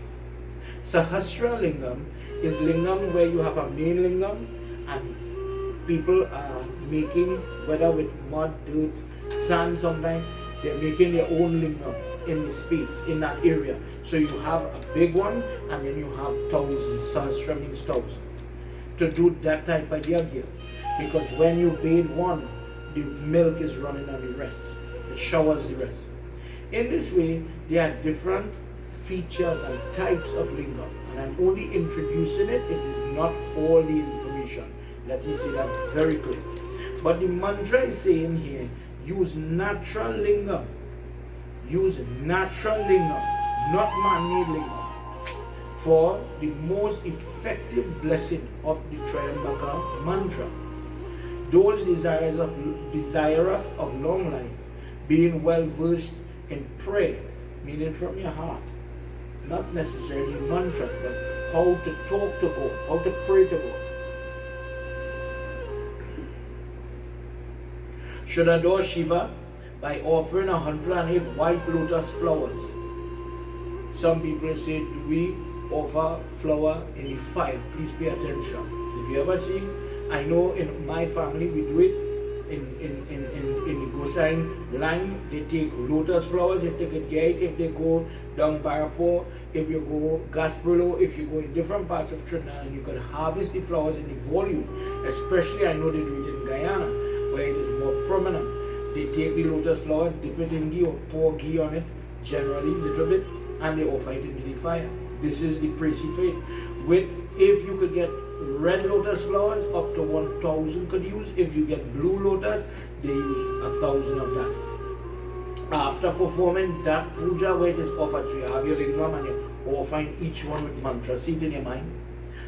Sahasra lingam is lingam where you have a main lingam and people are making, whether with mud, dirt, sand sometimes, they're making their own lingam in the space, in that area. So you have a big one and then you have thousands. Sahasra means 1,000. To do that type of yagya. Because when you bathe one, the milk is running on the rest. It showers the rest. In this way, there are different features and types of lingam. And I'm only introducing it. It is not all the information. Let me say that very clear. But the mantra is saying here, use natural lingam. Use natural lingam, not man-made lingam, for the most effective blessing of the Triambaka mantra. Those desirous of long life, being well versed in prayer, meaning from your heart, not necessarily mantra, but how to talk to God, how to pray to God, should adore Shiva by offering 108 white lotus flowers. Some people say, do we offer flower in the fire? Please pay attention. If you ever see, I know in my family we do it in the Gosine line. They take lotus flowers if they could get it, if they go down Barapo, if you go Gasperlo, if you go in different parts of Trinidad, and you can harvest the flowers in the volume. Especially I know they do it in Guyana, where it is more prominent. They take the lotus flower, dip it in ghee or pour ghee on it, generally a little bit, and they offer it into the fire. This is the Presi faith. With, if you could get red lotus flowers, up to 1,000 could use. If you get blue lotus, they use 1,000 of that. After performing that puja where it is offered, so you have your lingam and you're offering each one with mantra. See it in your mind.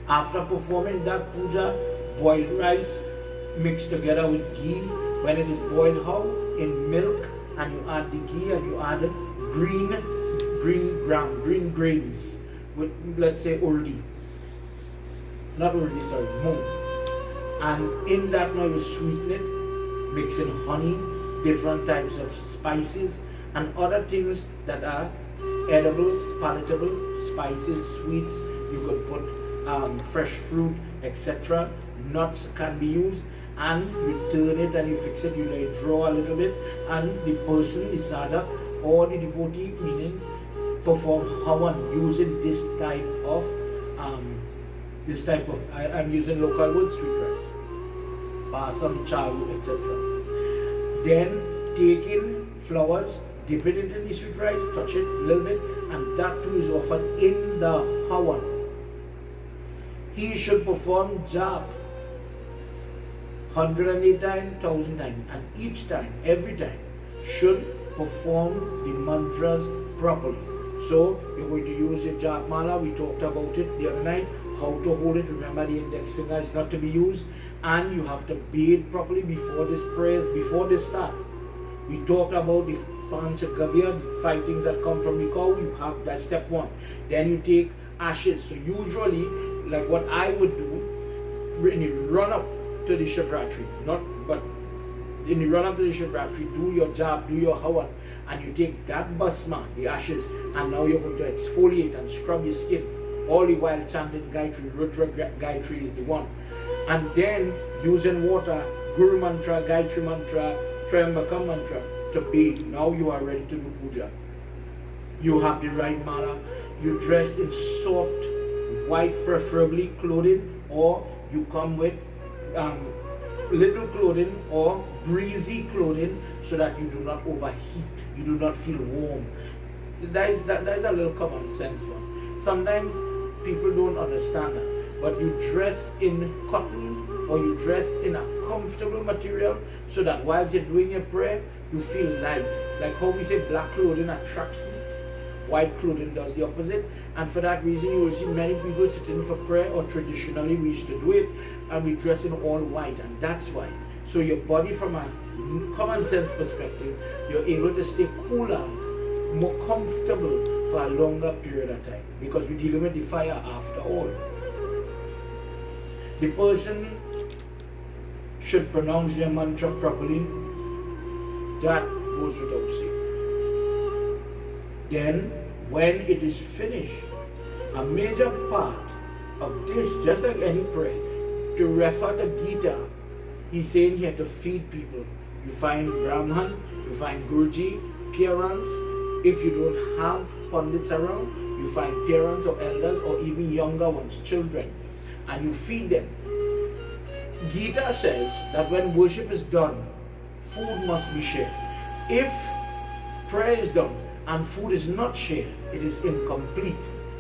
After performing that puja, boiled rice mixed together with ghee. When it is boiled how? In milk, and you add the ghee and you add green grains with, let's say, urdi. Not urdi, sorry, mung. And in that now you sweeten it, mix in honey, different types of spices, and other things that are edible, palatable, spices, sweets. You could put fresh fruit, etc. Nuts can be used. And you turn it and you fix it, you let it draw a little bit, and the person, the sadhak or the devotee, meaning perform havan using this type of I'm using local words, sweet rice, basam, charu, etc. Then take in flowers, dip it into the sweet rice, touch it a little bit, and that too is offered in the havan. He should perform jap 108 times, 1,000 times, and each time, every time, should perform the mantras properly. So you're going to use your jap mala. We talked about it the other night, how to hold it. Remember, the index finger is not to be used, and you have to bathe properly before this prayers, before this starts. We talked about the Panchagavya, the 5 things that come from the cow. You have that step 1. Then you take ashes. So usually, like what I would do, when you run up to the Shivratri, but in the run up to the Shivratri, do your job, do your havan, and you take that basma, the ashes, and now you're going to exfoliate and scrub your skin, all the while chanting Gayatri. Rudra Gayatri is the one. And then using water, Guru mantra, Gayatri mantra, Triambaka mantra to bathe. Now you are ready to do puja. You have the right mala, you dressed in soft, white preferably clothing, or you come with little clothing or breezy clothing so that you do not overheat, you do not feel warm. That is a little common sense one. Sometimes people don't understand that, but you dress in cotton or you dress in a comfortable material so that while you're doing your prayer, you feel light. Like how we say black clothing attract heat. White clothing does the opposite, and for that reason you will see many people sitting for prayer, or traditionally we used to do it, and we dress in all white, and that's why. So your body, from a common sense perspective, you're able to stay cooler, more comfortable for a longer period of time, because we're dealing with the fire after all. The person should pronounce their mantra properly. That goes without saying. Then, when it is finished, a major part of this, just like any prayer, to refer to Gita, he's saying here to feed people. You find Brahman, you find Guruji, parents. If you don't have pundits around, you find parents or elders or even younger ones, children, and you feed them. Gita says that when worship is done, food must be shared. If prayer is done and food is not shared, it is incomplete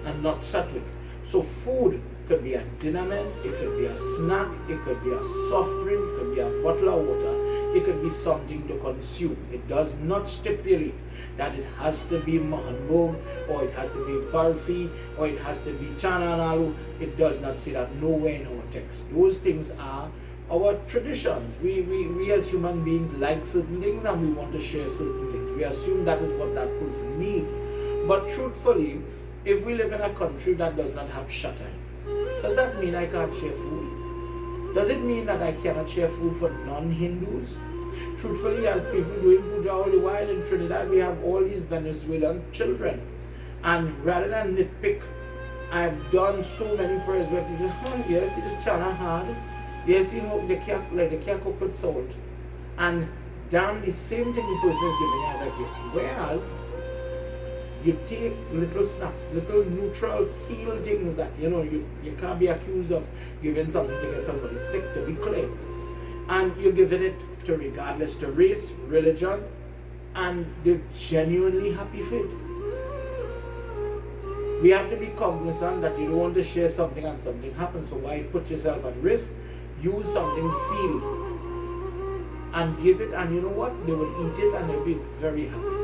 and not sattvic. So food could be a dinnerment, it could be a snack, it could be a soft drink, it could be a bottle of water, it could be something to consume. It does not stipulate that it has to be mohanbog, or it has to be barfi, or it has to be chana and aloo. It does not say that nowhere in our text. Those things are our traditions. We as human beings like certain things and we want to share certain things. We assume that is what that person needs. But truthfully, if we live in a country that does not have shut-eye, does that mean I can't share food? Does it mean that I cannot share food for non-Hindus? Truthfully, as people doing puja all the while in Trinidad, we have all these Venezuelan children. And rather than nitpick, I've done so many prayers where people say, oh yes, it is chana hard. Yes, you know, they can't cook with salt. And damn, the same thing the person is giving as a gift. Whereas, you take little snacks, little neutral seal things that, you can't be accused of giving something to get somebody sick, to be clear. And you're giving it to regardless to race, religion, and they're genuinely happy for it. We have to be cognizant that you don't want to share something and something happens. So why put yourself at risk? Use something sealed and give it, and you know what? They will eat it and they'll be very happy.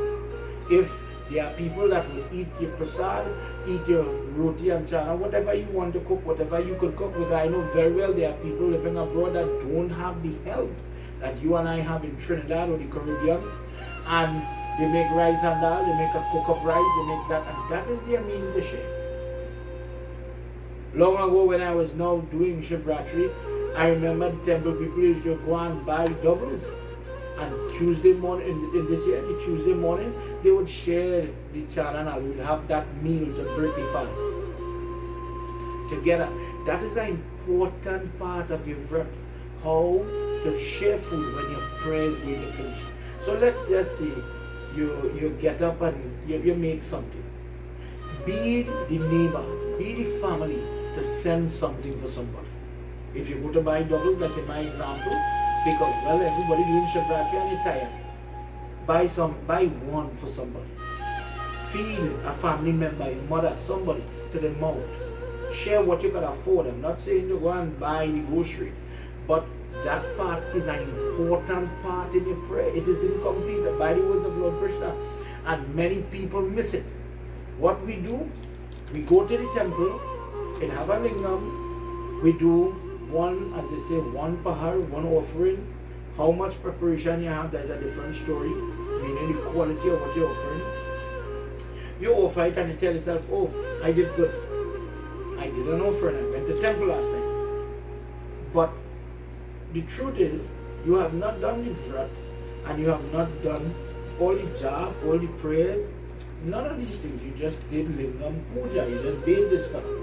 If there are people that will eat your prasad, eat your roti and chana, whatever you want to cook, whatever you could cook, because I know very well there are people living abroad that don't have the help that you and I have in Trinidad or the Caribbean, and they make rice and dal, they make a cook-up rice, they make that, and that is their meal to share. Long ago when I was now doing Shivratri, I remember the temple people used to go and buy doubles. And Tuesday morning, in this year, the Tuesday morning, they would share the chana and we would have that meal to break the fast together. That is an important part of your vrt. How to share food when your prayer is going to finish. So let's just say you get up and you make something. Be the neighbor, be the family to send something for somebody. If you go to buy doubles, like in my example, because, well, everybody doing Shivratri and you're tired, buy one for somebody. Feed a family member, your mother, somebody, to the mouth. Share what you can afford. I'm not saying to go and buy the grocery, but that part is an important part in your prayer. It is incomplete by the words of Lord Krsna, and many people miss it. What we do, we go to the temple, it have a lingam, we do one, as they say, one pahar, one offering. How much preparation you have, that's a different story, meaning the quality of what you're offering. You offer it and you tell yourself, oh, I did good. I did an offering, I went to temple last night. But the truth is, you have not done the vrat, and you have not done all the jap, all the prayers, none of these things. You just did Lingam Puja, you just bathed this fellow.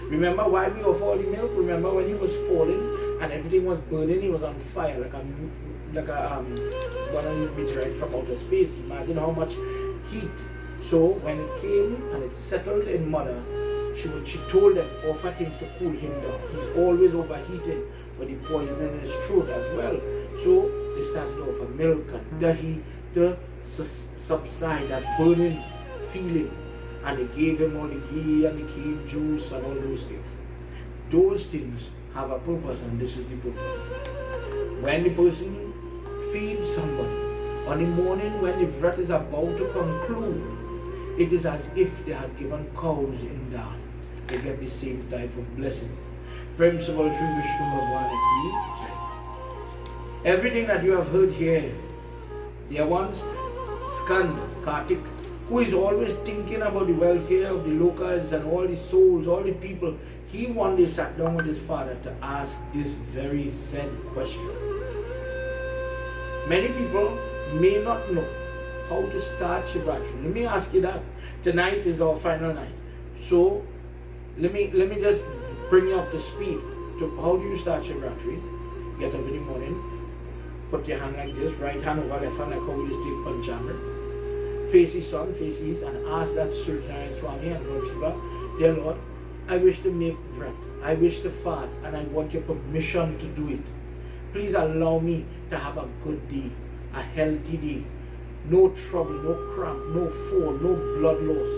Remember why we offer all the milk? Remember when he was falling and everything was burning, he was on fire like one of these meteorites from outer space. Imagine how much heat. So when it came and it settled in mother, she told them, offer things to cool him down. He's always overheated with the poison in his throat as well. So they started to offer milk and dahi to subside that burning feeling. And they gave him all the ghee and the cane juice and all those things. Those things have a purpose, and this is the purpose. When the person feeds somebody, on the morning when the vrat is about to conclude, it is as if they had given cows in dawn. They get the same type of blessing. Prem Sabal Shri Vishnu Bhagwan Ki. Everything that you have heard here, dear ones, Skand, Kartik, who is always thinking about the welfare of the locals and all the souls, all the people, he one day sat down with his father to ask this very said question. Many people may not know how to start Shivratri. Let me ask you that. Tonight is our final night. So let me just bring you up to speed to how do you start Shivratri. Get up in the morning, put your hand like this, right hand over left hand like how we just take Panchamrit. Face the sun, face east, and ask that Surjaya Swami and Lord Shiva, dear Lord, I wish to make vrat, I wish to fast, and I want your permission to do it. Please allow me to have a good day, a healthy day. No trouble, no cramp, no fall, no blood loss,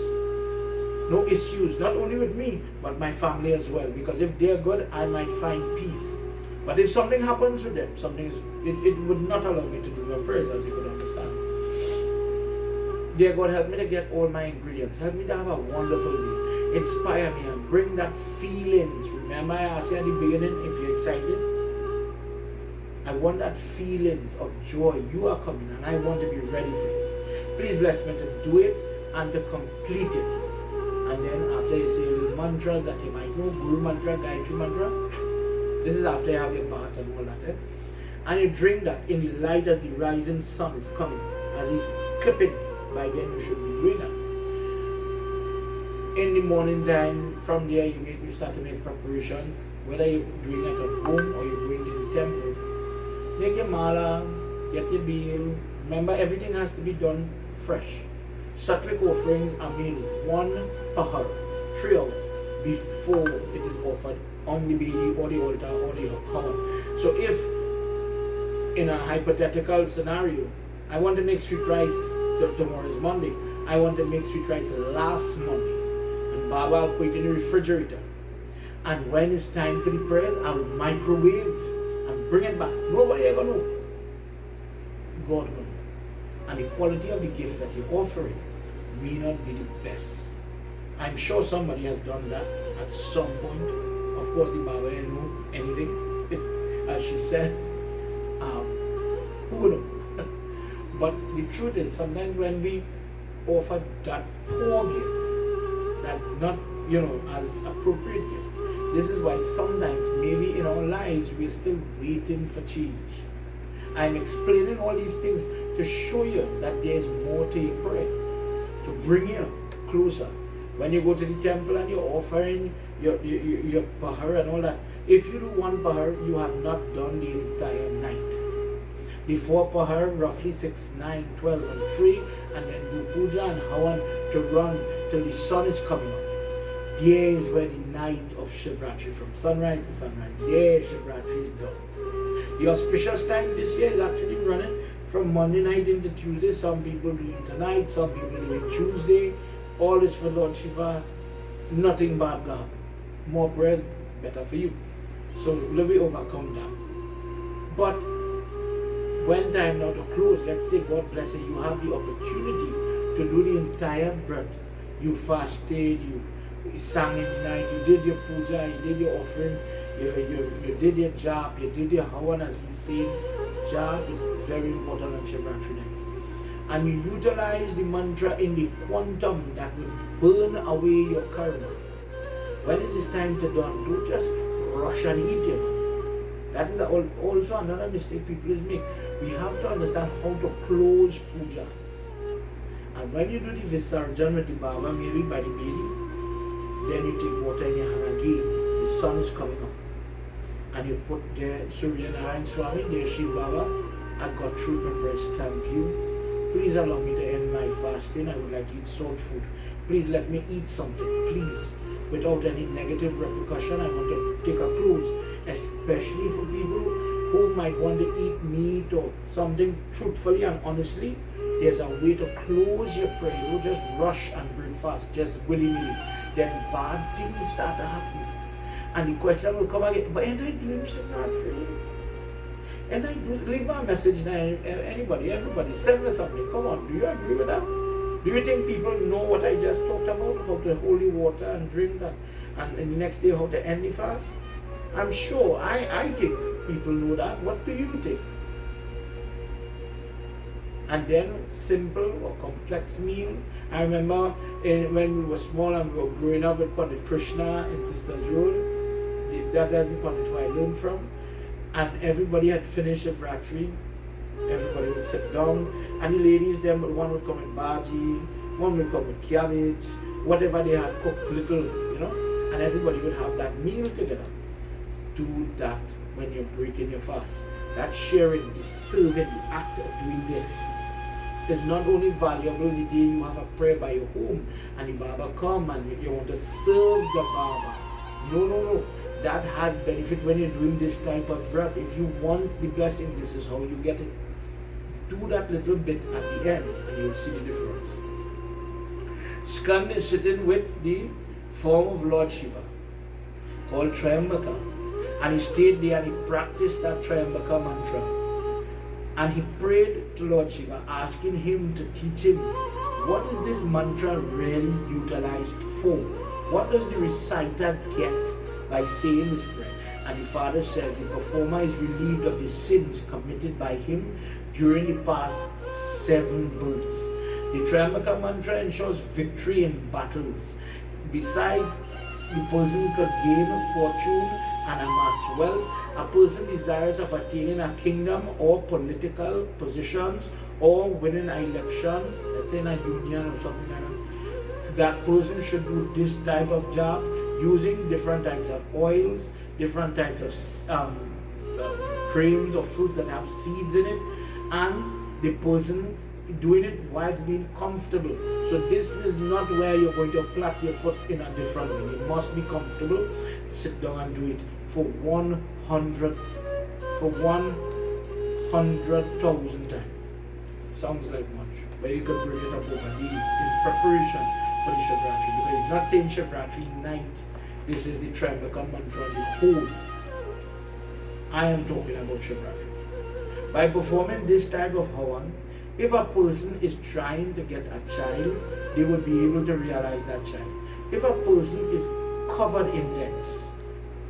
no issues, not only with me, but my family as well. Because if they're good, I might find peace. But if something happens with them, it would not allow me to do my prayers, as you could understand. Dear God, help me to get all my ingredients. Help me to have a wonderful day. Inspire me and bring that feelings. Remember I asked you at the beginning if you're excited? I want that feelings of joy. You are coming and I want to be ready for it. Please bless me to do it and to complete it. And then after you say little mantras that you might know, Guru mantra, Gayatri mantra. This is after you have your bath and all that. And you drink that in the light as the rising sun is coming. As he's clipping, by then you should be doing that. In the morning time, from there you start to make preparations. Whether you're doing it at home or you're going to the temple. Make your mala, get your meal. Remember, everything has to be done fresh. Sattvic offerings are made 1 pahar, 3 hours before it is offered on the bedi or the altar or the havan. So if in a hypothetical scenario, I want to make sweet rice, tomorrow is Monday, I want to make sweet rice last Monday, and Baba I'll put it in the refrigerator. And when it's time for the prayers, I'll microwave and bring it back. Nobody ever know. God will. And the quality of the gift that you're offering may not be the best. I'm sure somebody has done that at some point. Of course, the Baba didn't know anything, as she said. Who would know? But the truth is, sometimes when we offer that poor gift, that not, as appropriate gift, this is why sometimes maybe in our lives we're still waiting for change. I'm explaining all these things to show you that there's more to your prayer, to bring you closer. When you go to the temple and you're offering your pahar and all that, if you do 1 pahar, you have not done the entire night. Before pahar, roughly 6, 9, 12, and 3, and then do puja and havan to run till the sun is coming up. There is where the night of Shivratri, from sunrise to sunrise, there Shivratri is done. The auspicious time this year is actually running from Monday night into Tuesday. Some people do it tonight, some people do it Tuesday. All is for Lord Shiva. Nothing bad will happen. More prayers, better for you. So let me overcome that. But when time now to close, let's say God bless you, you have the opportunity to do the entire breath. You fasted, you sang in the night, you did your puja, you did your offerings, you did your jap, you did your havan, as he said. Jap is very important on Shivratri night. And you utilize the mantra in the quantum that will burn away your karma. When it is time to done, don't just rush and eat it. That is also another mistake people is make. We have to understand how to close puja. And when you do the Visarjan with the Baba, maybe by the baby, then you take water in your hand again. The sun is coming up. And you put there Surya Narayan Swami, there Shiv Baba, I got through my prayers, thank you. Please allow me to end my fasting. I would like to eat salt food. Please let me eat something, please. Without any negative repercussion, I want to take a close. Especially for people who might want to eat meat or something truthfully and honestly. There's a way to close your prayer. You don't just rush and break fast, just willy-nilly. Then bad things start to happen. And the question will come again, but ain't I doing Shivratri? And leave my message now. Anybody, everybody, send me something. Come on, do you agree with that? Do you think people know what I just talked about the holy water and drink and the next day how to end the fast? I'm sure, I think people know that. What do you think? And then simple or complex meal. I remember when we were small and we were growing up with Pandit Krsna in Sister's Road. That is the Pandit who I learned from. And everybody had finished Shivratri. Everybody would sit down. And the ladies then, one would come with bhaji, one would come with cabbage, whatever they had cooked little, and everybody would have that meal together. Do that when you're breaking your fast. That sharing, the serving, the act of doing this is not only valuable the day you have a prayer by your home and the Baba come and you want to serve the Baba. No. That has benefit when you're doing this type of vrat. If you want the blessing, this is how you get it. Do that little bit at the end and you'll see the difference. Skand is sitting with the form of Lord Shiva called Triambaka. And he stayed there and he practiced that Triambaka mantra. And he prayed to Lord Shiva, asking him to teach him what is this mantra really utilized for? What does the reciter get by saying this prayer? And the father says the performer is relieved of the sins committed by him during the past 7 births. The Triambaka mantra ensures victory in battles. Besides, the person could gain fortune and amass wealth. A person desirous of attaining a kingdom or political positions or winning an election, let's say in a union or something like that person should do this type of job using different types of oils, different types of creams or fruits that have seeds in it, and the person doing it whilst being comfortable. So this is not where you're going to plant your foot in a different way. You must be comfortable. Sit down and do it for 100,000 times. Sounds like much, but you can bring it up over these in preparation for the Shivratri, because it's not saying Shivratri night. This is the Triambaka mantra, the whole. I am talking about Shivratri. By performing this type of havan, if a person is trying to get a child, they will be able to realize that child. If a person is covered in debts,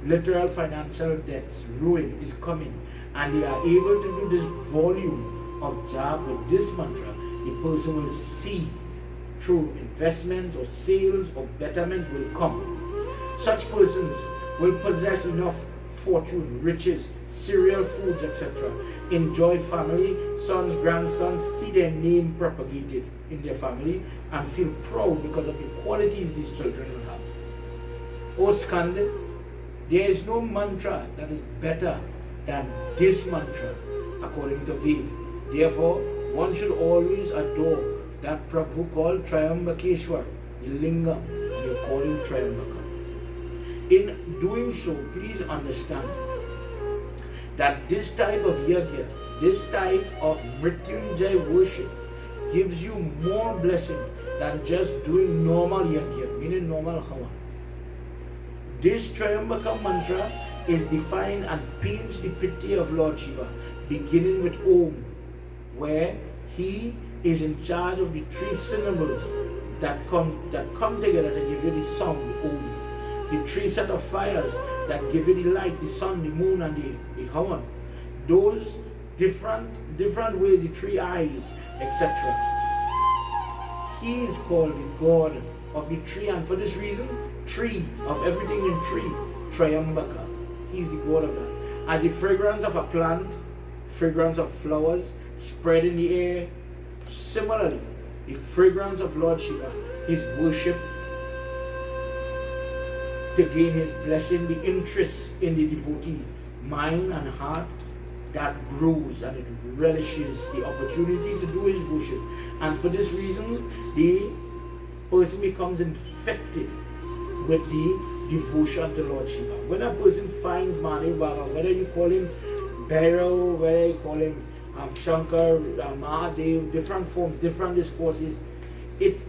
literal financial debts, ruin is coming, and they are able to do this volume of job with this mantra, the person will see through investments or sales or betterment will come. Such persons will possess enough fortune, riches, cereal foods, etc. Enjoy family, sons, grandsons, see their name propagated in their family and feel proud because of the qualities these children will have. O Skanda, there is no mantra that is better than this mantra according to Veda. Therefore, one should always adore that Prabhu called Triambakeshwar, the Lingam, and you call him Triambaka. In doing so, please understand that this type of yagya, this type of Mritunjaya worship gives you more blessing than just doing normal yagya, meaning normal havan. This Triambaka mantra is defined and paints the picture of Lord Shiva, beginning with Om, where he is in charge of the 3 syllables that come together to give you the sound, the Om. The 3 set of fires that give you the light, the sun, the moon, and the havan. Those different ways, the 3 eyes, etc. He is called the God of the tree, and for this reason, tree of everything in tree, Triambaka. He is the God of that. As the fragrance of a plant, fragrance of flowers spread in the air, similarly, the fragrance of Lord Shiva, his worship, to gain his blessing, the interest in the devotee mind and heart, that grows and it relishes the opportunity to do his worship. And for this reason, the person becomes infected with the devotion to Lord Shiva. When a person finds Mahadev Baba, whether you call him Bhairav, whether you call him Shankar, Mahadev, different forms, different discourses, it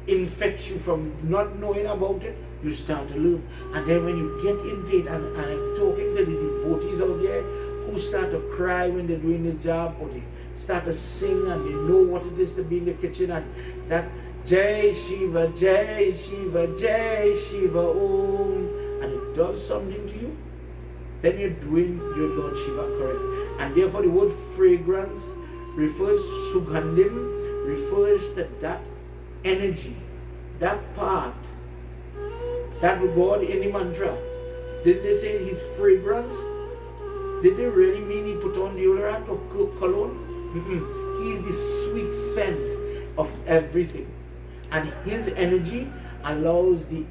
infects you from not knowing about it. You start to learn, and then when you get into it, and I'm talking to the devotees out there who start to cry when they're doing the job, or they start to sing and they know what it is to be in the kitchen, and that Jai Shiva, Jai Shiva, Jai Shiva Om, and it does something to you, then you're doing your Lord Shiva correct. And therefore the word fragrance refers, Sugandhim refers to that energy, that part, that God in the mantra. Did they say his fragrance? Did they really mean he put on deodorant or cologne? He's the sweet scent of everything. And his energy allows the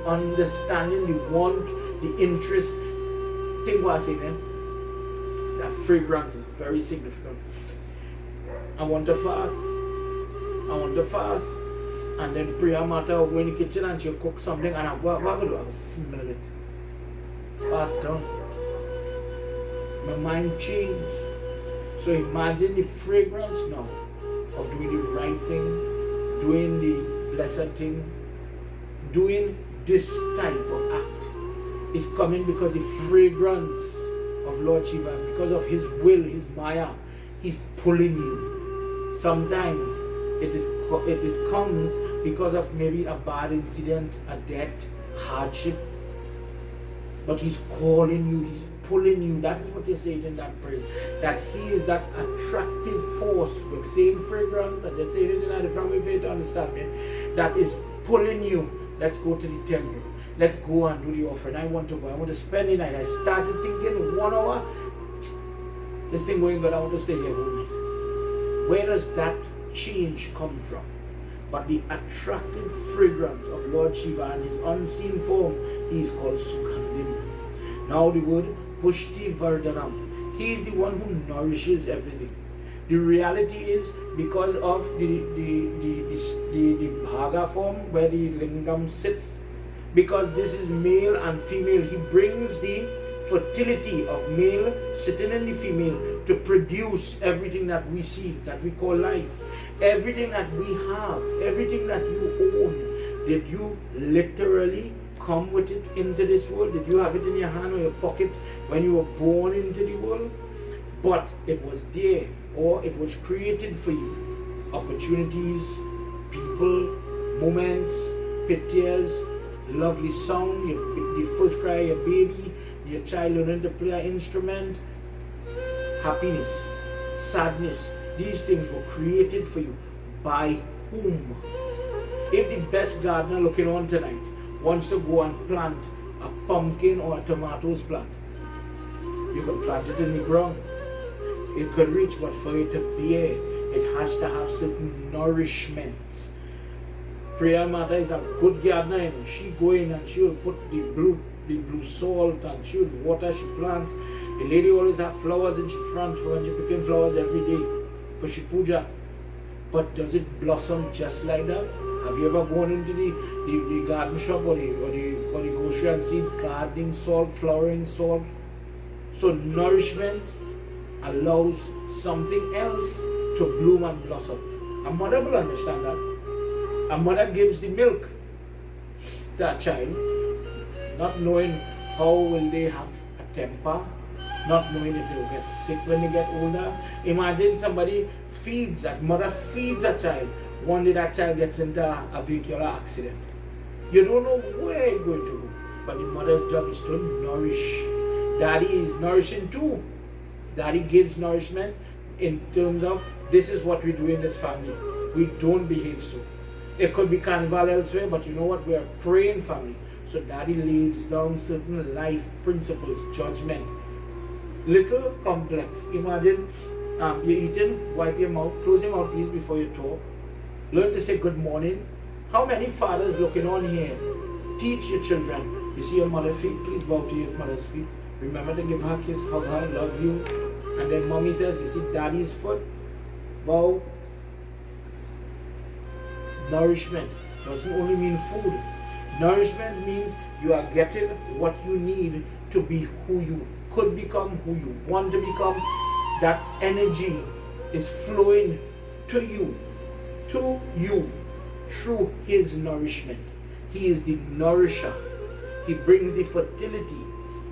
understanding, the want, the interest. Think what I say, man. That fragrance is very significant. I want to fast. And then Priya Mata will go in the kitchen and she'll cook something, and I go, what do I will smell it. Fast done. My mind changed. So imagine the fragrance now of doing the right thing, doing the blessed thing, doing this type of act is coming because the fragrance of Lord Shiva, because of his will, his Maya, he's pulling you. Sometimes it comes because of maybe a bad incident, a death, hardship, but he's calling you, he's pulling you. That is what they say in that praise, that he is that attractive force. We're saying fragrance, and they're saying it in a different way for you to understand me, that is pulling you. Let's go to the temple, let's go and do the offering. I want to go, I want to spend the night. I started thinking 1 hour, this thing going good, I want to stay here all night. Where does that change come from? But the attractive fragrance of Lord Shiva and his unseen form, he is called Sugandhim. Now the word Pushti Vardhanam, he is the one who nourishes everything. The reality is, because of the Bhaga form where the Lingam sits, because this is male and female, he brings the fertility of male sitting in the female to produce everything that we see, that we call life. Everything that we have, everything that you own, did you literally come with it into this world? Did you have it in your hand or your pocket when you were born into the world? But it was there, or it was created for you. Opportunities, people, moments, pictures, lovely sound, the first cry of your baby, your child learning to play an instrument, happiness, sadness. These things were created for you. By whom? If the best gardener looking on tonight wants to go and plant a pumpkin or a tomatoes plant, you can plant it in the ground. It could reach, but for it to bear, it has to have certain nourishments. Priya Mata is a good gardener, and she go in and she will put the blue salt, and she will water, she plants. The lady always have flowers in front for when she picking flowers every day for she puja. But does it blossom just like that? Have you ever gone into the garden shop or the grocery and seen gardening salt, flowering salt? So nourishment allows something else to bloom and blossom. A mother will understand that. A mother gives the milk to a child, not knowing how will they have a temper, not knowing if they will get sick when they get older. Imagine somebody feeds, a mother feeds a child. One day that child gets into a vehicular accident. You don't know where it's going to go. But the mother's job is to nourish. Daddy is nourishing too. Daddy gives nourishment in terms of, this is what we do in this family. We don't behave so. It could be carnival elsewhere, but you know what? We are a praying family. So daddy lays down certain life principles, judgment. Little complex. Imagine you're eating, wipe your mouth, close your mouth please before you talk. Learn to say good morning. How many fathers looking on here? Teach your children. You see your mother's feet, please bow to your mother's feet. Remember to give her a kiss, hug her, love you. And then mommy says, you see daddy's foot, bow. Nourishment doesn't only mean food. Nourishment means you are getting what you need to be who you could become, who you want to become. That energy is flowing to you through his nourishment. He is the nourisher. He brings the fertility.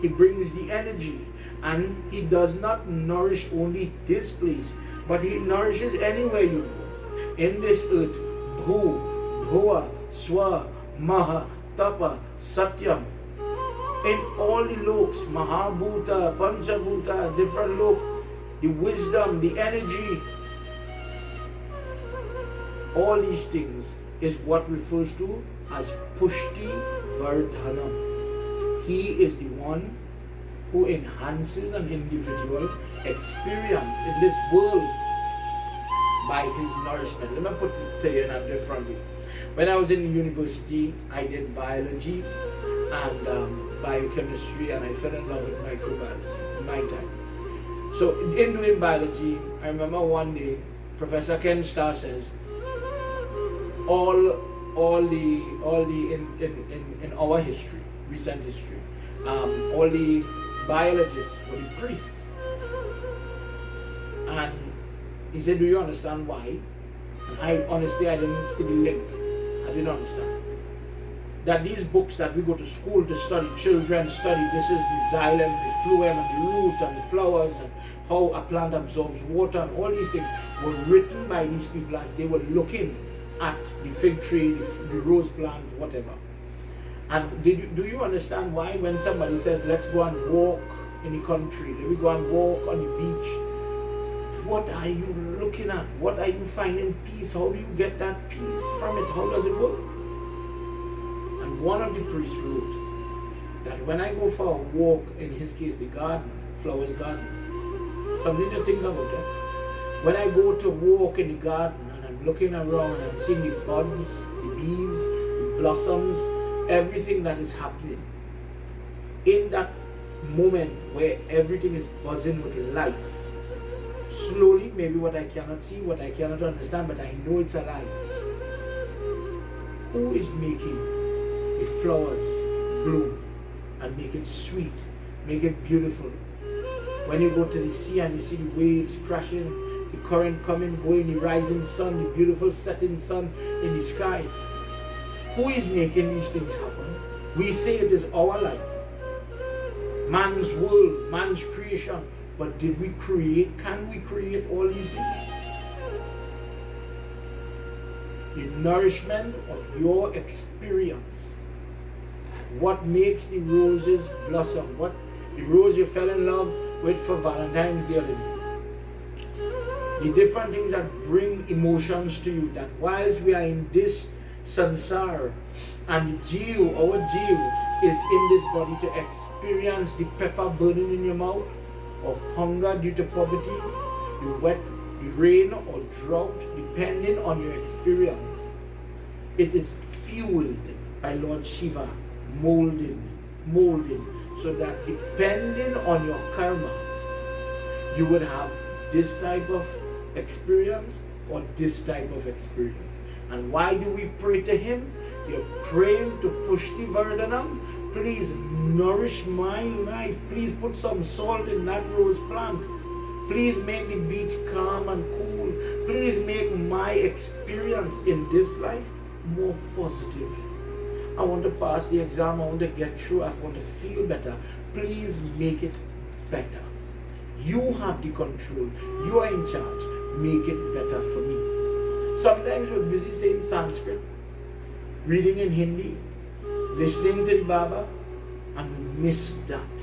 He brings the energy. And he does not nourish only this place, but he nourishes anywhere you go. In this earth, Bhu, Bhua, Swa, Maha, Tapa, Satyam. In all the loks, Mahabhuta, Panchabhuta, different lok, the wisdom, the energy, all these things is what refers to as Pushti Vardhanam. He is the one who enhances an individual experience in this world by his nourishment. Let me put it to you in a different way. When I was in university, I did biology and biochemistry, and I fell in love with microbiology in my time. So in doing biology, I remember one day Professor Ken Starr says, all the in our history, recent history, all the biologists were the priests. And he said, do you understand why? And I didn't see the link. I didn't understand. That these books that we go to school to study, children study, this is the xylem, the phloem, and the root, and the flowers, and how a plant absorbs water, and all these things were written by these people as they were looking at the fig tree, the rose plant, whatever. And do you understand why when somebody says, let's go and walk in the country, let me go and walk on the beach, what are you looking at? What are you finding peace? How do you get that peace from it? How does it work? And one of the priests wrote that when I go for a walk, in his case the garden, flowers garden, something to think about it. When I go to walk in the garden and I'm looking around and I'm seeing the buds, the bees, the blossoms, everything that is happening, in that moment where everything is buzzing with life, slowly, maybe what I cannot see, what I cannot understand, but I know it's alive. Who is making the flowers bloom and make it sweet, make it beautiful? When you go to the sea and you see the waves crashing, the current coming, going, the rising sun, the beautiful setting sun in the sky, who is making these things happen? We say it is our life, man's world, man's creation. But did we create, can we create all these things? The nourishment of your experience. What makes the roses blossom? What the rose you fell in love with for Valentine's Day? The different things that bring emotions to you, that whilst we are in this sansara, and the jiv, our jiv, is in this body to experience the pepper burning in your mouth, or hunger due to poverty, the wet, the rain or drought, depending on your experience. It is fueled by Lord Shiva, molding, so that depending on your karma, you would have this type of experience or this type of experience. And why do we pray to him? You're praying to Pushti Vardhanam. Please nourish my life. Please put some salt in that rose plant. Please make the beach calm and cool. Please make my experience in this life more positive. I want to pass the exam. I want to get through. I want to feel better. Please make it better. You have the control. You are in charge. Make it better for me. Sometimes we're busy saying Sanskrit, reading in Hindi, listening to the Baba, and we miss that.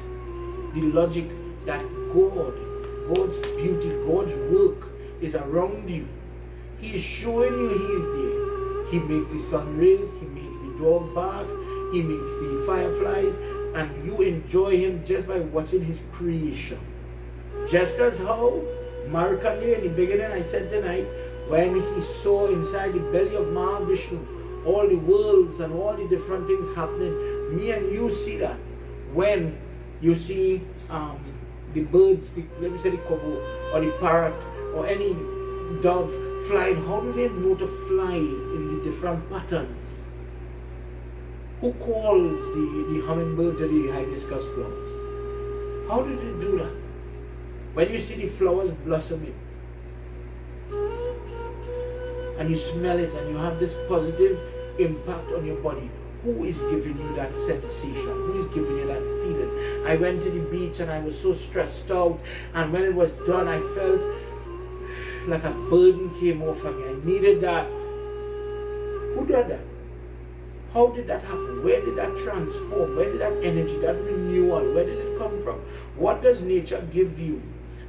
The logic that God's beauty, God's work is around you. He is showing you He is there. He makes the sun rays, He makes the dog bark, He makes the fireflies, and you enjoy Him just by watching His creation. Just as how Markandeya, in the beginning I said tonight, when he saw inside the belly of Mahavishnu all the worlds and all the different things happening, me and you see that. When you see the birds, let me say the kobo or the parrot or any dove flying, how do they know to fly in the different patterns? Who calls the hummingbird to the hibiscus flowers? How do they do that? When you see the flowers blossoming and you smell it and you have this positive impact on your body, Who is giving you that sensation? Who is giving you that feeling? I went to the beach and I was so stressed out, and when it was done, I felt like a burden came off of me. I needed that. Who did that? How did that happen? Where did that transform? Where did that energy, that renewal, where did it come from? What does nature give you?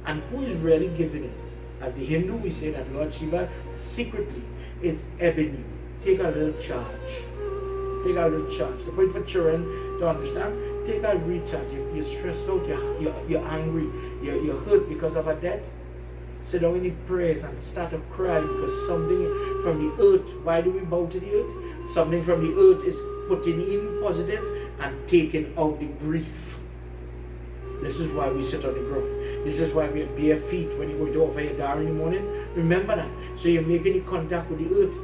And who is really giving it? As the Hindu, we say that Lord Shiva secretly is ebbing you. Take a little charge. Take a little charge. The point for children to understand, take a recharge. You're stressed out, you're angry, you're hurt because of a death. Sit down in the prayers and start to cry because something from the earth, why do we bow to the earth? Something from the earth is putting in positive and taking out the grief. This is why we sit on the ground. This is why we have bare feet when you go to offer your dar in the morning. Remember that. So you're making contact with the earth.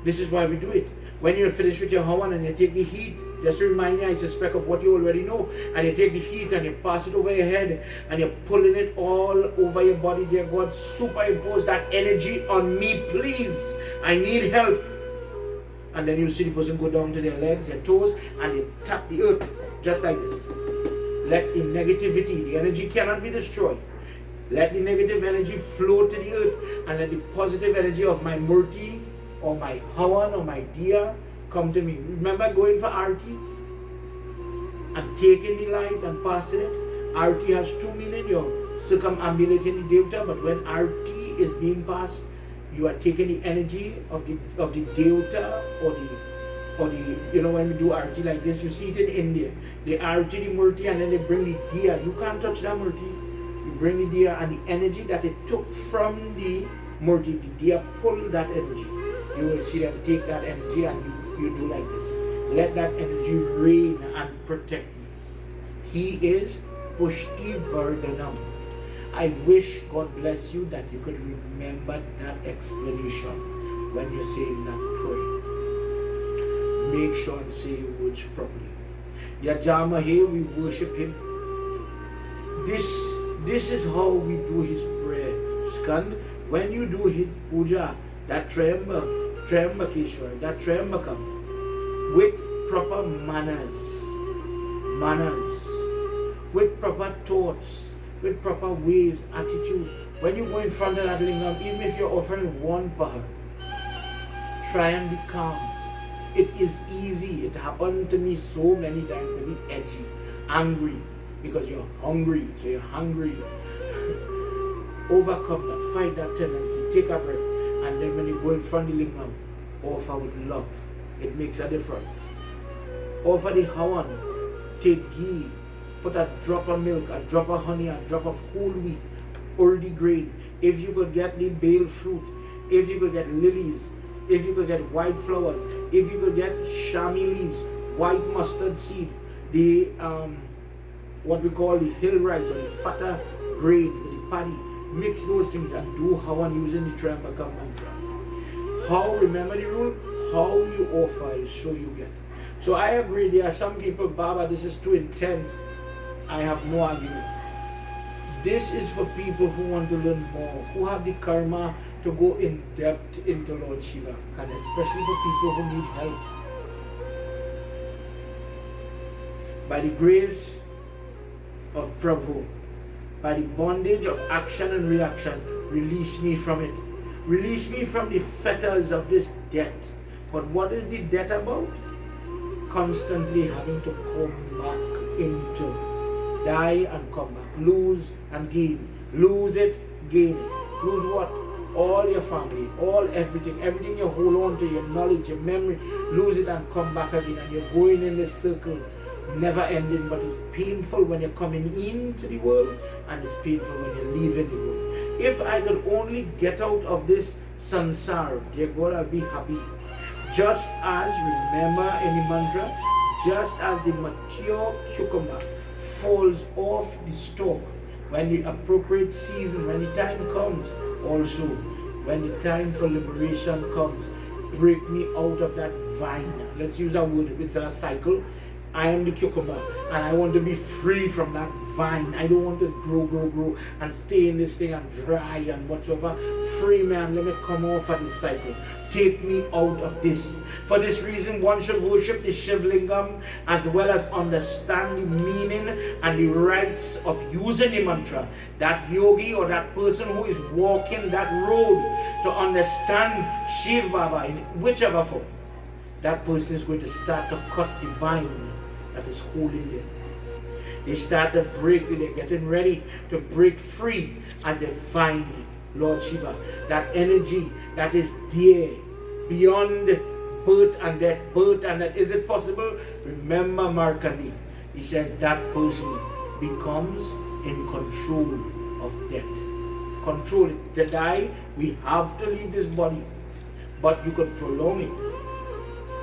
This is why we do it. When you're finished with your hawan and you take the heat, just to remind you, I suspect, of what you already know, and you take the heat and you pass it over your head and you're pulling it all over your body. Dear God, superimpose that energy on me, please. I need help. And then you see the person go down to their legs, their toes, and they tap the earth just like this. Let the negativity, the energy cannot be destroyed. Let the negative energy flow to the earth, and let the positive energy of my murti or my hawan or my diya come to me. Remember going for arti and taking the light and passing it. Arti has two meanings. You're circumambulating the devta, but when arti is being passed, you are taking the energy of the devta or the when we do arti like this, you see it in India. They arti the murti and then they bring the diya. You can't touch that murti. You bring the diya and the energy that it took from the murti, the diya pull that energy. You will see them take that energy and you do like this. Let that energy reign and protect me. He is Pushti Vardhanam. I wish, God bless you, that you could remember that explanation when you're saying that prayer. Make sure and say your words properly. Yajamahe, we worship him. This is how we do his prayer. Skand, when you do his puja, that Trayambakeshwar, that Trayambakam, with proper manners, with proper thoughts, with proper ways, attitude. When you go in front of that lingam, even if you're offering one pahar, try and be calm. It is easy. It happened to me so many times to be edgy, angry, because you're hungry. So you're hungry. Overcome that, fight that tendency, take a breath, and then when you go in front of the lingam, offer with love. It makes a difference. Offer the hawan, take ghee, put a drop of milk, a drop of honey, a drop of whole wheat, urdi grain. If you could get the bale fruit, if you could get lilies, if you could get white flowers, if you could get shami leaves, white mustard seed, the what we call the hill rice or the fata grain, the paddy, mix those things and do hawan using the Trayambaka mantra. How, remember the rule, how you offer is so you get. So I agree, there are some people, Baba, this is too intense. I have no argument. This is for people who want to learn more, who have the karma to go in depth into Lord Shiva, and especially for people who need help. By the grace of Prabhu, by the bondage of action and reaction, release me from it. Release me from the fetters of this debt. But what is the debt about? Constantly having to come back into, die and come back, lose and gain, lose it, gain it. Lose what? All your family, all everything you hold on to, your knowledge, your memory, lose it and come back again, and you're going in this circle, never ending. But it's painful when you're coming into the world, and it's painful when you're leaving the world. If I could only get out of this sansar, dear God, I'll be happy. Just as, remember in the mantra, just as the mature cucumber falls off the stalk when the appropriate season, when the time comes, also when the time for liberation comes, break me out of that vine. Let's use that word, it's a cycle. I am the cucumber and I want to be free from that vine. I don't want to grow and stay in this thing and dry and whatsoever. Free man, let me come off of this cycle. take me out of this. For this reason, one should worship the Shiv Lingam as well as understand the meaning and the rights of using the mantra. That yogi or that person who is walking that road to understand Shiv Baba in whichever form, that person is going to start to cut the vine that is holding them. They start to break, they're getting ready to break free as they find Lord Shiva. That energy that is there beyond birth and death. Birth and death. Is it possible? Remember Markandeya. He says that person becomes in control of death. Control it. To die, we have to leave this body. But you could prolong it.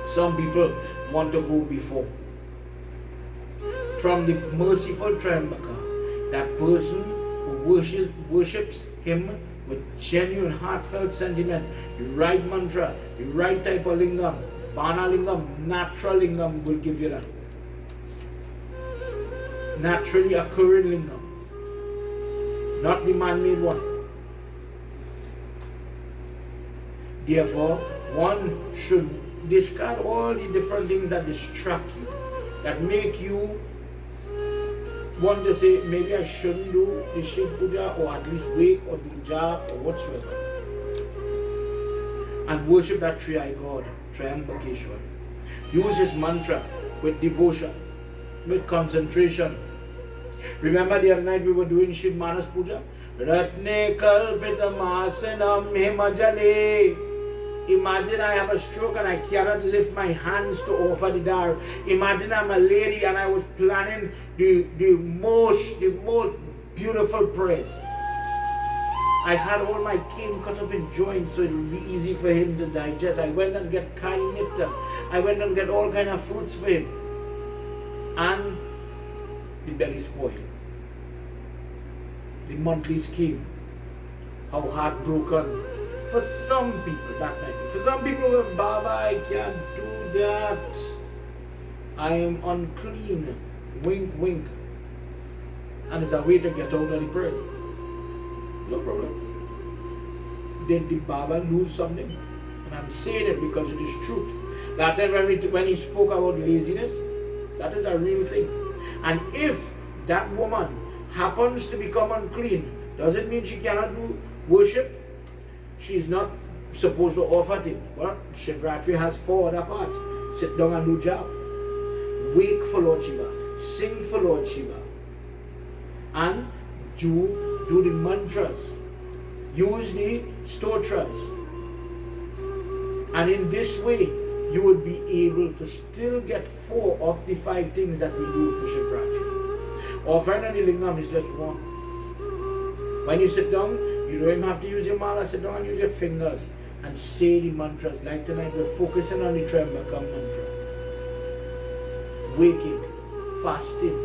Some people want to go before. From the merciful Triambaka, that person who worships him with genuine heartfelt sentiment, the right mantra, the right type of lingam, Bana lingam, natural lingam will give you that. Naturally occurring lingam, not the man-made one. Therefore, one should discard all the different things that distract you, that make you want to say, maybe I shouldn't do the Shiv Puja, or at least wake or do jap or whatsoever. And worship that Tri God, Triambakeshwar. Use his mantra with devotion, with concentration. Remember the other night we were doing Shiv Manas Puja? Ratne kalpita masanam himajale. Imagine I have a stroke and I cannot lift my hands to offer the dar. Imagine I'm a lady and I was planning the most beautiful prayers. I had all my cane cut up in joints so it would be easy for him to digest. I went and get kai nitta. I went and get all kind of fruits for him. And the belly spoiled. The monthly scheme. How heartbroken. For some people that night. For some people, Baba, I can't do that. I am unclean. Wink, wink. And it's a way to get out of the prayers. No problem. Did the Baba lose something? And I'm saying it because it is truth. Last time when he spoke about laziness, that is a real thing. And if that woman happens to become unclean, does it mean she cannot do worship? She's not supposed to offer things. Well, Shivratri has 4 other parts. Sit down and do job. Wake for Lord Shiva. Sing for Lord Shiva. And do the mantras. Use the stotras. And in this way, you would be able to still get 4 of the 5 things that we do for Shivratri. Offering on the Lingam is just one. When you sit down, you don't even have to use your mala. Sit down and use your fingers and say the mantras. Like tonight, we're focusing on the Triambaka mantra. Waking, fasting,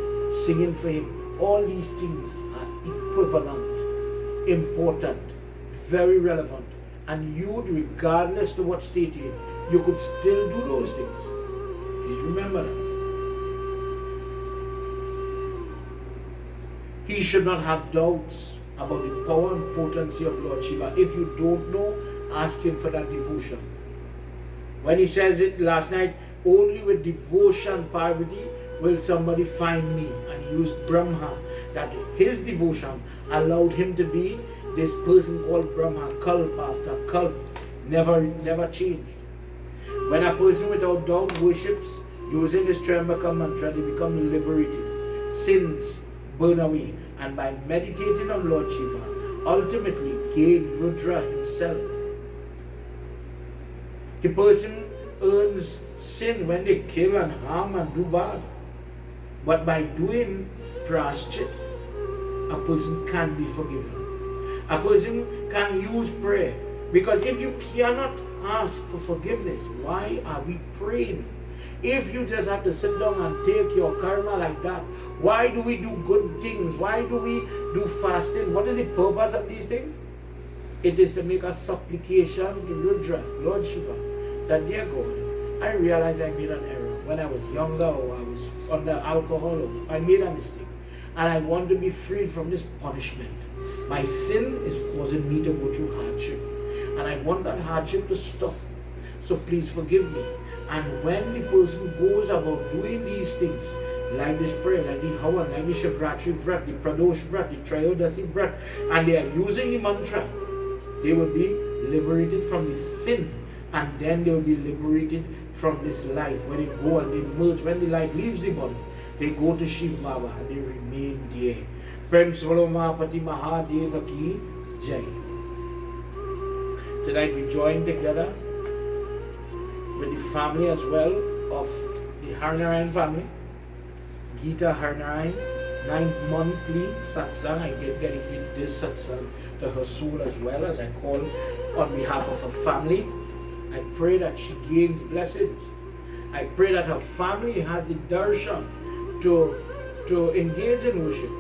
singing for him. All these things are equivalent, important, very relevant. And you, regardless of what state you're in, you could still do those things. Please remember that. He should not have doubts about the power and potency of Lord Shiva. If you don't know, ask him for that devotion. When he says it last night, only with devotion, Parvati, will somebody find me. And he used Brahma, that his devotion allowed him to be this person called Brahma, Kalp after Kalp, never changed. When a person without doubt worships using this Triambaka mantra, they become liberated. Sins burn away, and by meditating on Lord Shiva, ultimately gain Rudra himself. The person earns sin when they kill and harm and do bad. But by doing praschit, a person can be forgiven. A person can use prayer. Because if you cannot ask for forgiveness, why are we praying? If you just have to sit down and take your karma like that, why do we do good things? Why do we do fasting? What is the purpose of these things? It is to make a supplication to Rudra, Lord Shiva, that dear God, I realize I made an error when I was younger, or I was under alcohol, or I made a mistake, and I want to be freed from this punishment. My sin was in me to go through hardship, and I want that hardship to stop. so please forgive me. And when the person goes about doing these things, like this prayer, like the Havan, like the Shivratri Vrat, the Pradosh Vrat, the Trayodasi Vrat, and they are using the mantra, they will be liberated from the sin, and then they will be liberated from this life. When they go and they merge, when the life leaves the body, they go to Shiv Baba and they remain there. Prem Svalomapati Mahadeva Ki Jai. Tonight we join together with the family as well of the Harnarayan family, Gita Harnarayan, 9th monthly satsang. I dedicate this satsang to her soul as well, as I call on behalf of her family. I pray that she gains blessings. I pray that her family has the darshan to engage in worship.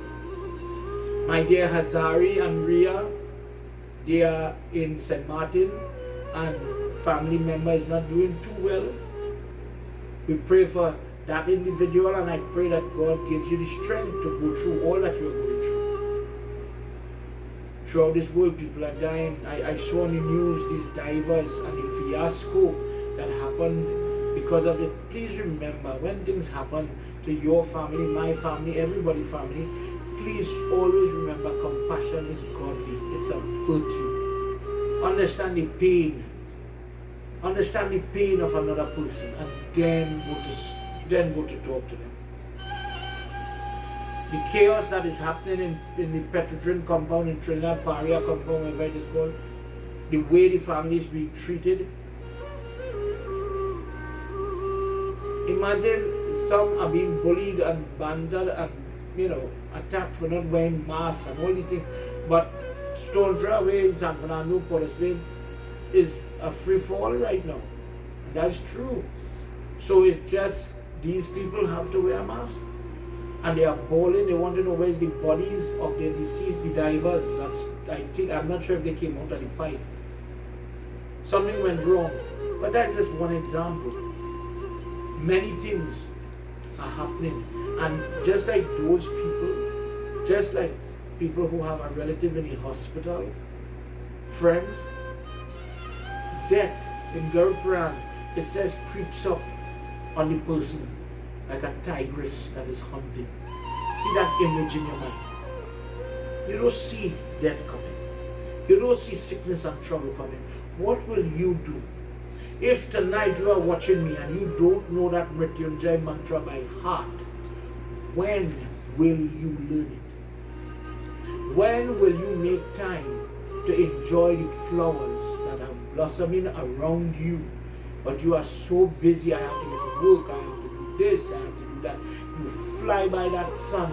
My dear Hazari and Ria, they are in St. Martin and family member is not doing too well. We pray for that individual, and I pray that God gives you the strength to go through all that you're going through. Throughout this world, people are dying. I saw on the news these divers and the fiasco that happened because of it. Please remember, when things happen to your family, my family, everybody's family, please always remember compassion is godly. It's a virtue. Understand the pain. Understand the pain of another person, and then go to talk to them. The chaos that is happening in the Petrotrin compound, in Trinidad, Paria compound, wherever it is called, the way the family is being treated. Imagine some are being bullied and banded and attacked for not wearing masks and all these things. But Stone Throw Away in San Fernando, Port Spain is a free fall right now. And that's true. So it's just these people have to wear masks. And they are bawling. They want to know where's the bodies of their deceased, the divers. I'm not sure if they came out of the pipe. Something went wrong. But that's just one example. Many things are happening. And just like those people, just like people who have a relative in the hospital, friends, death in Puran, it says creeps up on the person like a tigress that is hunting. See that image in your mind. You don't see death coming. You don't see sickness and trouble coming. What will you do? If tonight you are watching me and you don't know that Mritunjaya mantra by heart, when will you learn it? When will you make time to enjoy the flowers that are blossoming around you? But you are so busy, I have to go to work, I have to do this, I have to do that. You fly by that sun.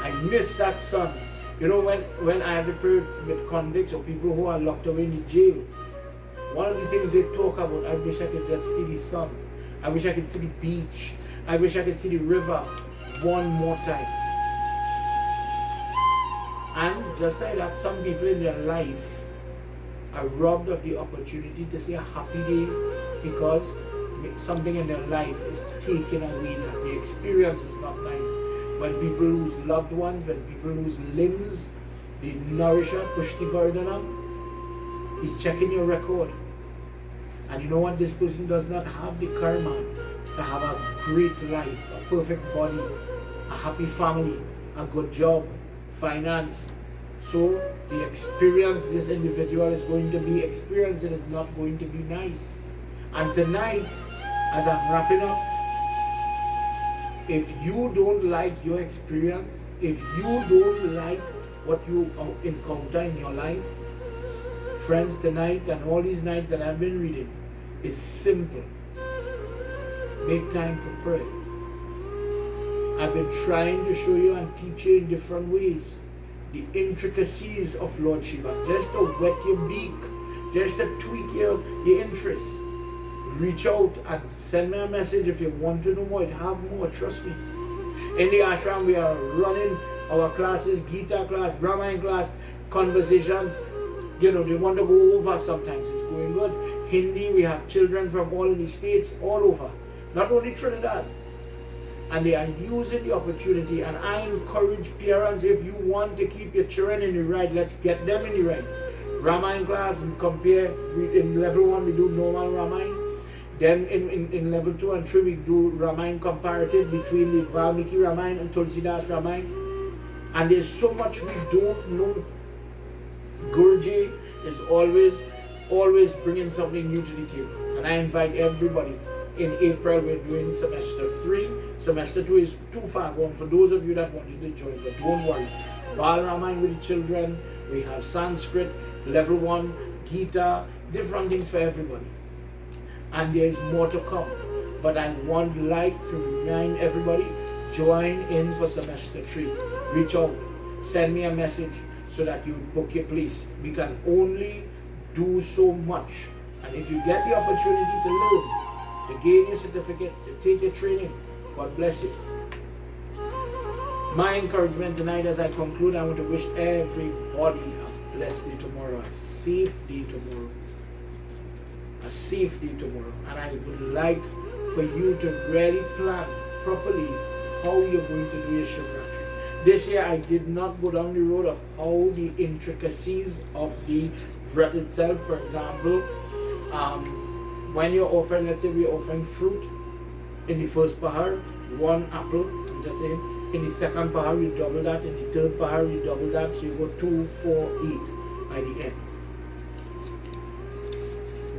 I miss that sun. You know, when I have to pray with convicts or people who are locked away in the jail, one of the things they talk about, I wish I could just see the sun. I wish I could see the beach. I wish I could see the river one more time. And just like that, some people in their life are robbed of the opportunity to see a happy day because something in their life is taken away. The experience is not nice. When people lose loved ones, when people lose limbs, the nourisher, Pushti Vardhanam, he's checking your record. And you know what? This person does not have the karma to have a great life, a perfect body, a happy family, a good job, finance. So the experience this individual is going to be experiencing is not going to be nice. And tonight, as I'm wrapping up, if you don't like your experience, if you don't like what you encounter in your life, friends, tonight and all these nights that I've been reading is simple. Make time for prayer. I've been trying to show you and teach you in different ways the intricacies of Lord Shiva, just to wet your beak, just to tweak your interest. Reach out and send me a message if you want to know more. Have more, trust me. In the ashram, we are running our classes, Gita class, Brahman class, conversations. You know, they want to go over sometimes. It's going good. Hindi, we have children from all of the states, all over. Not only Trinidad. And they are using the opportunity. And I encourage parents, if you want to keep your children in the right, let's get them in the right. Ramayana class, we compare, in level 1 we do normal Ramayana. Then in level 2 and 3 we do Ramayana comparative between the Valmiki Ramayana and Tulsidas Ramayana. And there's so much we don't know. Guruji is always bringing something new to the table. And I invite everybody. In April we're doing semester 3. Semester 2 is too far gone for those of you that wanted to join, but don't worry. Bal Ramayana with the children, we have Sanskrit, level 1, Gita, different things for everybody. And there's more to come. But I would like to remind everybody, join in for semester 3. Reach out, send me a message so that you book your place. We can only do so much. And if you get the opportunity to learn, to gain your certificate, to take your training, God bless you. My encouragement tonight as I conclude, I want to wish everybody a blessed day tomorrow, a safe day tomorrow. A safe day tomorrow. And I would like for you to really plan properly how you're going to do your Shivratri. This year I did not go down the road of how the intricacies of the Vrat itself. For example, when you're offering, let's say we're offering fruit in the first pahar, 1 apple, I'm just saying. In the second pahar you double that, in the third pahar you double that, so you go 2, 4, 8 by the end.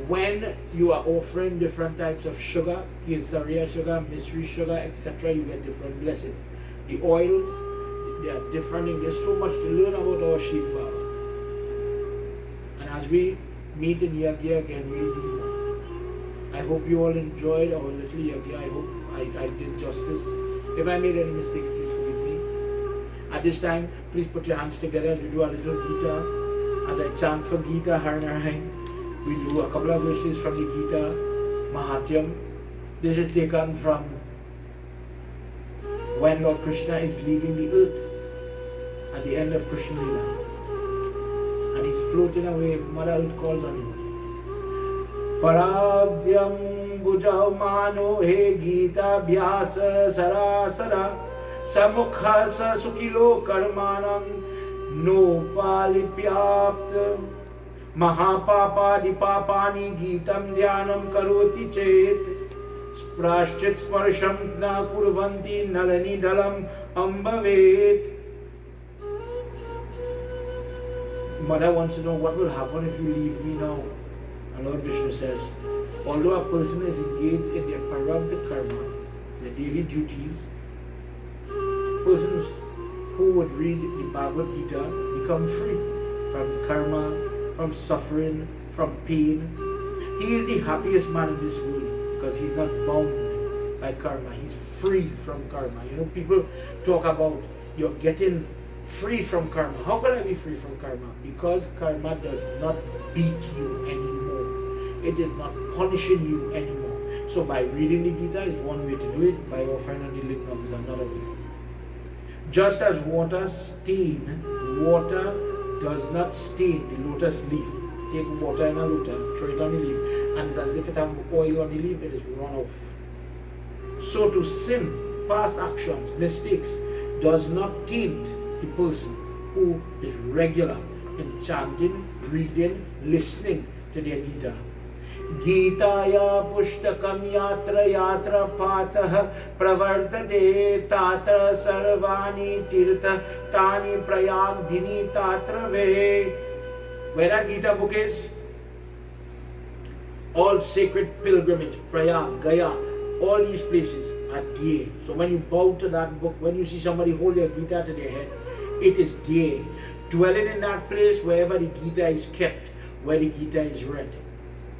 When you are offering different types of sugar, Kesariya sugar, mystery sugar, etc., you get different blessings. The oils, they are different. There's so much to learn about our Shiv Baba. And as we meet in Yagna again, we'll do more. I hope you all enjoyed our little Yagna. I hope I did justice. If I made any mistakes, please forgive me. At this time, please put your hands together as we do a little Gita. As I chant for Gita, Har Narayan, we do a couple of verses from the Gita, Mahatyam. This is taken from when Lord Krishna is leaving the earth at the end of Krishna Lila. And he's floating away, Mother Earth calls on him. Parabhyam bujao mano he Gita bhyasa sarasara samukha sa sukilo karmanam no palipyapta mahapapa dipapani Gitam dhyanam karoti chet prashchit sparsham na kurvanti nalani dalam ambavet. Mother wants to know what will happen if you leave me now. And Lord Vishnu says, although a person is engaged in their prarabdha karma, their daily duties, persons who would read the Bhagavad Gita become free from karma, from suffering, from pain. He is the happiest man in this world because he's not bound by karma. He's free from karma. You know, people talk about you're getting free from karma. How can I be free from karma? Because karma does not beat you anymore. It is not punishing you anymore. So by reading the Gita is one way to do it. By offering on the Lingam is another way. Just as water does not stain the lotus leaf. Take water in a lotus, throw it on the leaf, and it's as if it has oil on the leaf, it is run off. So to sin, past actions, mistakes, does not taint the person who is regular in chanting, reading, listening to their Gita. Gitaya pushtakam yatra yatra patah pravartate tatra sarvani tirtha tani prayagdhini tatra ve. Where that Gita book is, all sacred pilgrimage, Prayag, Gaya, all these places are there. So when you bow to that book, when you see somebody hold their Gita to their head, it is there. Dwelling in that place wherever the Gita is kept, where the Gita is read.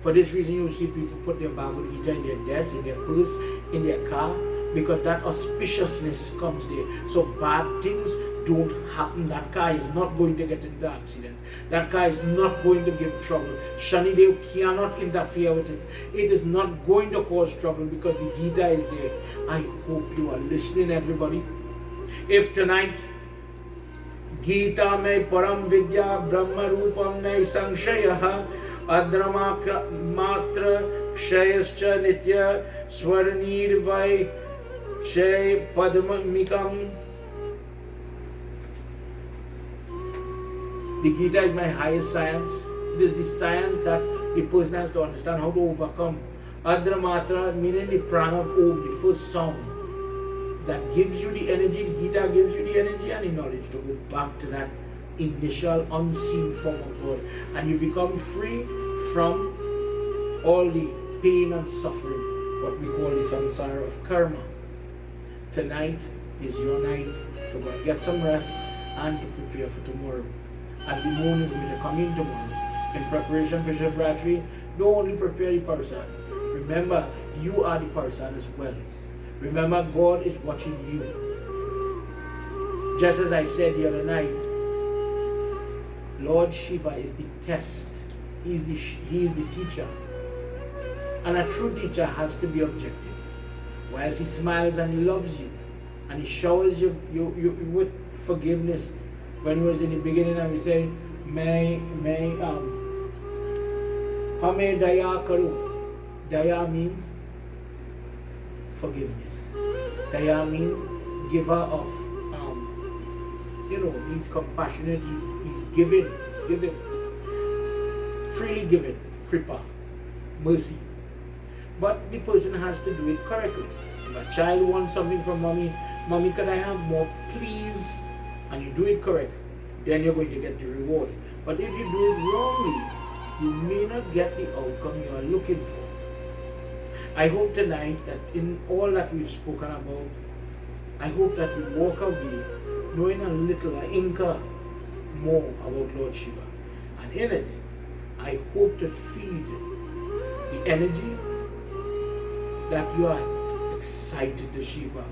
For this reason, you see people put their Bhagavad Gita in their desk, in their purse, in their car, because that auspiciousness comes there. So bad things don't happen. That car is not going to get into accident. That car is not going to give trouble. Shanidev cannot interfere with it. It is not going to cause trouble because the Gita is there. I hope you are listening, everybody. If tonight Gita mein param vidya brahma rupam mein sanshayah adrama matra kshayascha nitya swarnir vai chay padmamikam The Gita is my highest science. It is the science that the person has to understand how to overcome. Adra Matra, meaning the prana of Om, the first sound that gives you the energy. The Gita gives you the energy and the knowledge to go back to that initial unseen form of God, and you become free from all the pain and suffering, what we call the samsara of karma. Tonight is your night to go and get some rest and to prepare for tomorrow. As the moon is going to come in tomorrow, in preparation for Shivratri, don't only prepare the Pursad. Remember, you are the Pursad as well. Remember, God is watching you. Just as I said the other night, Lord Shiva is the test. He is the teacher. And a true teacher has to be objective. Whilst he smiles and he loves you, and he showers you with forgiveness. When we was in the beginning and we say, Hame Daya Karu. Daya means forgiveness. Daya means giver of, he's compassionate, he's giving, freely given, kripa, mercy. But the person has to do it correctly. If a child wants something from mommy, can I have more, please? And you do it correct, then you're going to get the reward. But if you do it wrongly, you may not get the outcome you are looking for. I hope tonight that in all that we've spoken about, I hope that we walk away knowing a little, a inca more about Lord Shiva. And in it, I hope to feed the energy that you are excited to Shiva.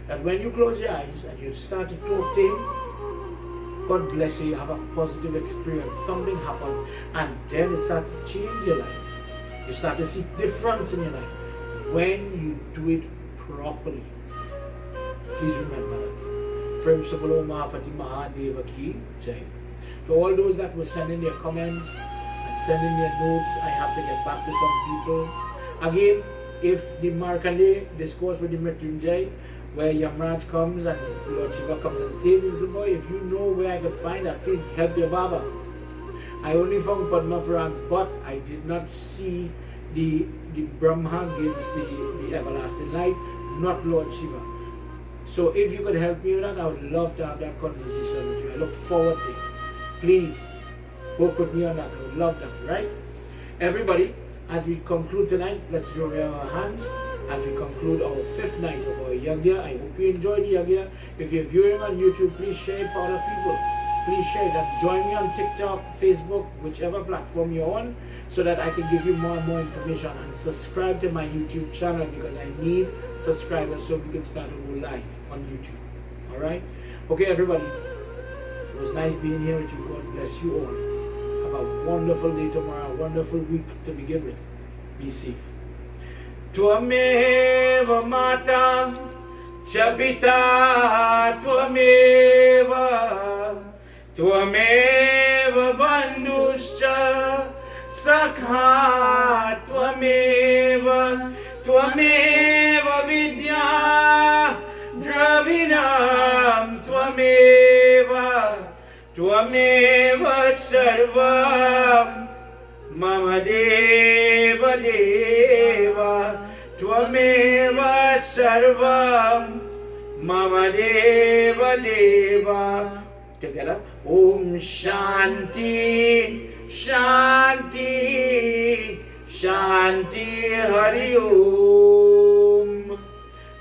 That when you close your eyes and you start to talk to him, God bless you, you have a positive experience, something happens, and then it starts to change your life. You start to see difference in your life when you do it properly. Please remember that. Prem Sabalo Mahapati Mahadeva Ki Jai. To all those that were sending their comments and sending their notes, I have to get back to some people. Again, if the Markandeya discourse with the Mritunjaya, where Yamraj comes and Lord Shiva comes and saves the little boy, if you know where I could find that, please help your Baba. I only found Padma Puran, but I did not see the Brahma gives the everlasting life, not Lord Shiva. So if you could help me with that, I would love to have that conversation with you. I look forward to it. Please work with me on that. I would love that, right? Everybody, as we conclude tonight, let's join our hands as we conclude our 5th night of our Yagna. I hope you enjoyed the Yagna. If you're viewing on YouTube, please share it for other people. Please share it and join me on TikTok, Facebook, whichever platform you're on, so that I can give you more and more information. And subscribe to my YouTube channel because I need subscribers so we can start to go live on YouTube. Alright? Okay, everybody. It was nice being here with you. God bless you all. Have a wonderful day tomorrow, a wonderful week to begin with. Be safe. Tvameva Mata Chabita Tvameva Tvameva Bandhuscha Sakha Tvameva Tvameva Vidya Dravinam Tvameva Tvameva Sarvam Mama Deva Deva Tvameva Sarvam Mama Deva Deva. Together, Om Shanti Shanti Shanti Hari Om.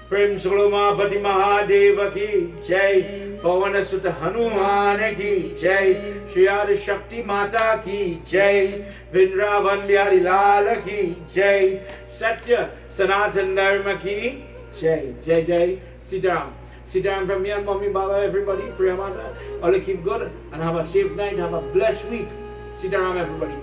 Prem Sulomapati Mahadeva Ki Jai, Pavana Sutta Hanuman Ki Jai, Shri Adi Shakti Mata Ki Jai, Vrindavan Bihari Lal Ki Jai, Satya Sanatan Dharma Ki Jai. Jai Jai Sitaram. Sitaram from me and Mommy Baba, everybody. Priya Mata. All keep good and have a safe night. Have a blessed week. Sitaram, everybody.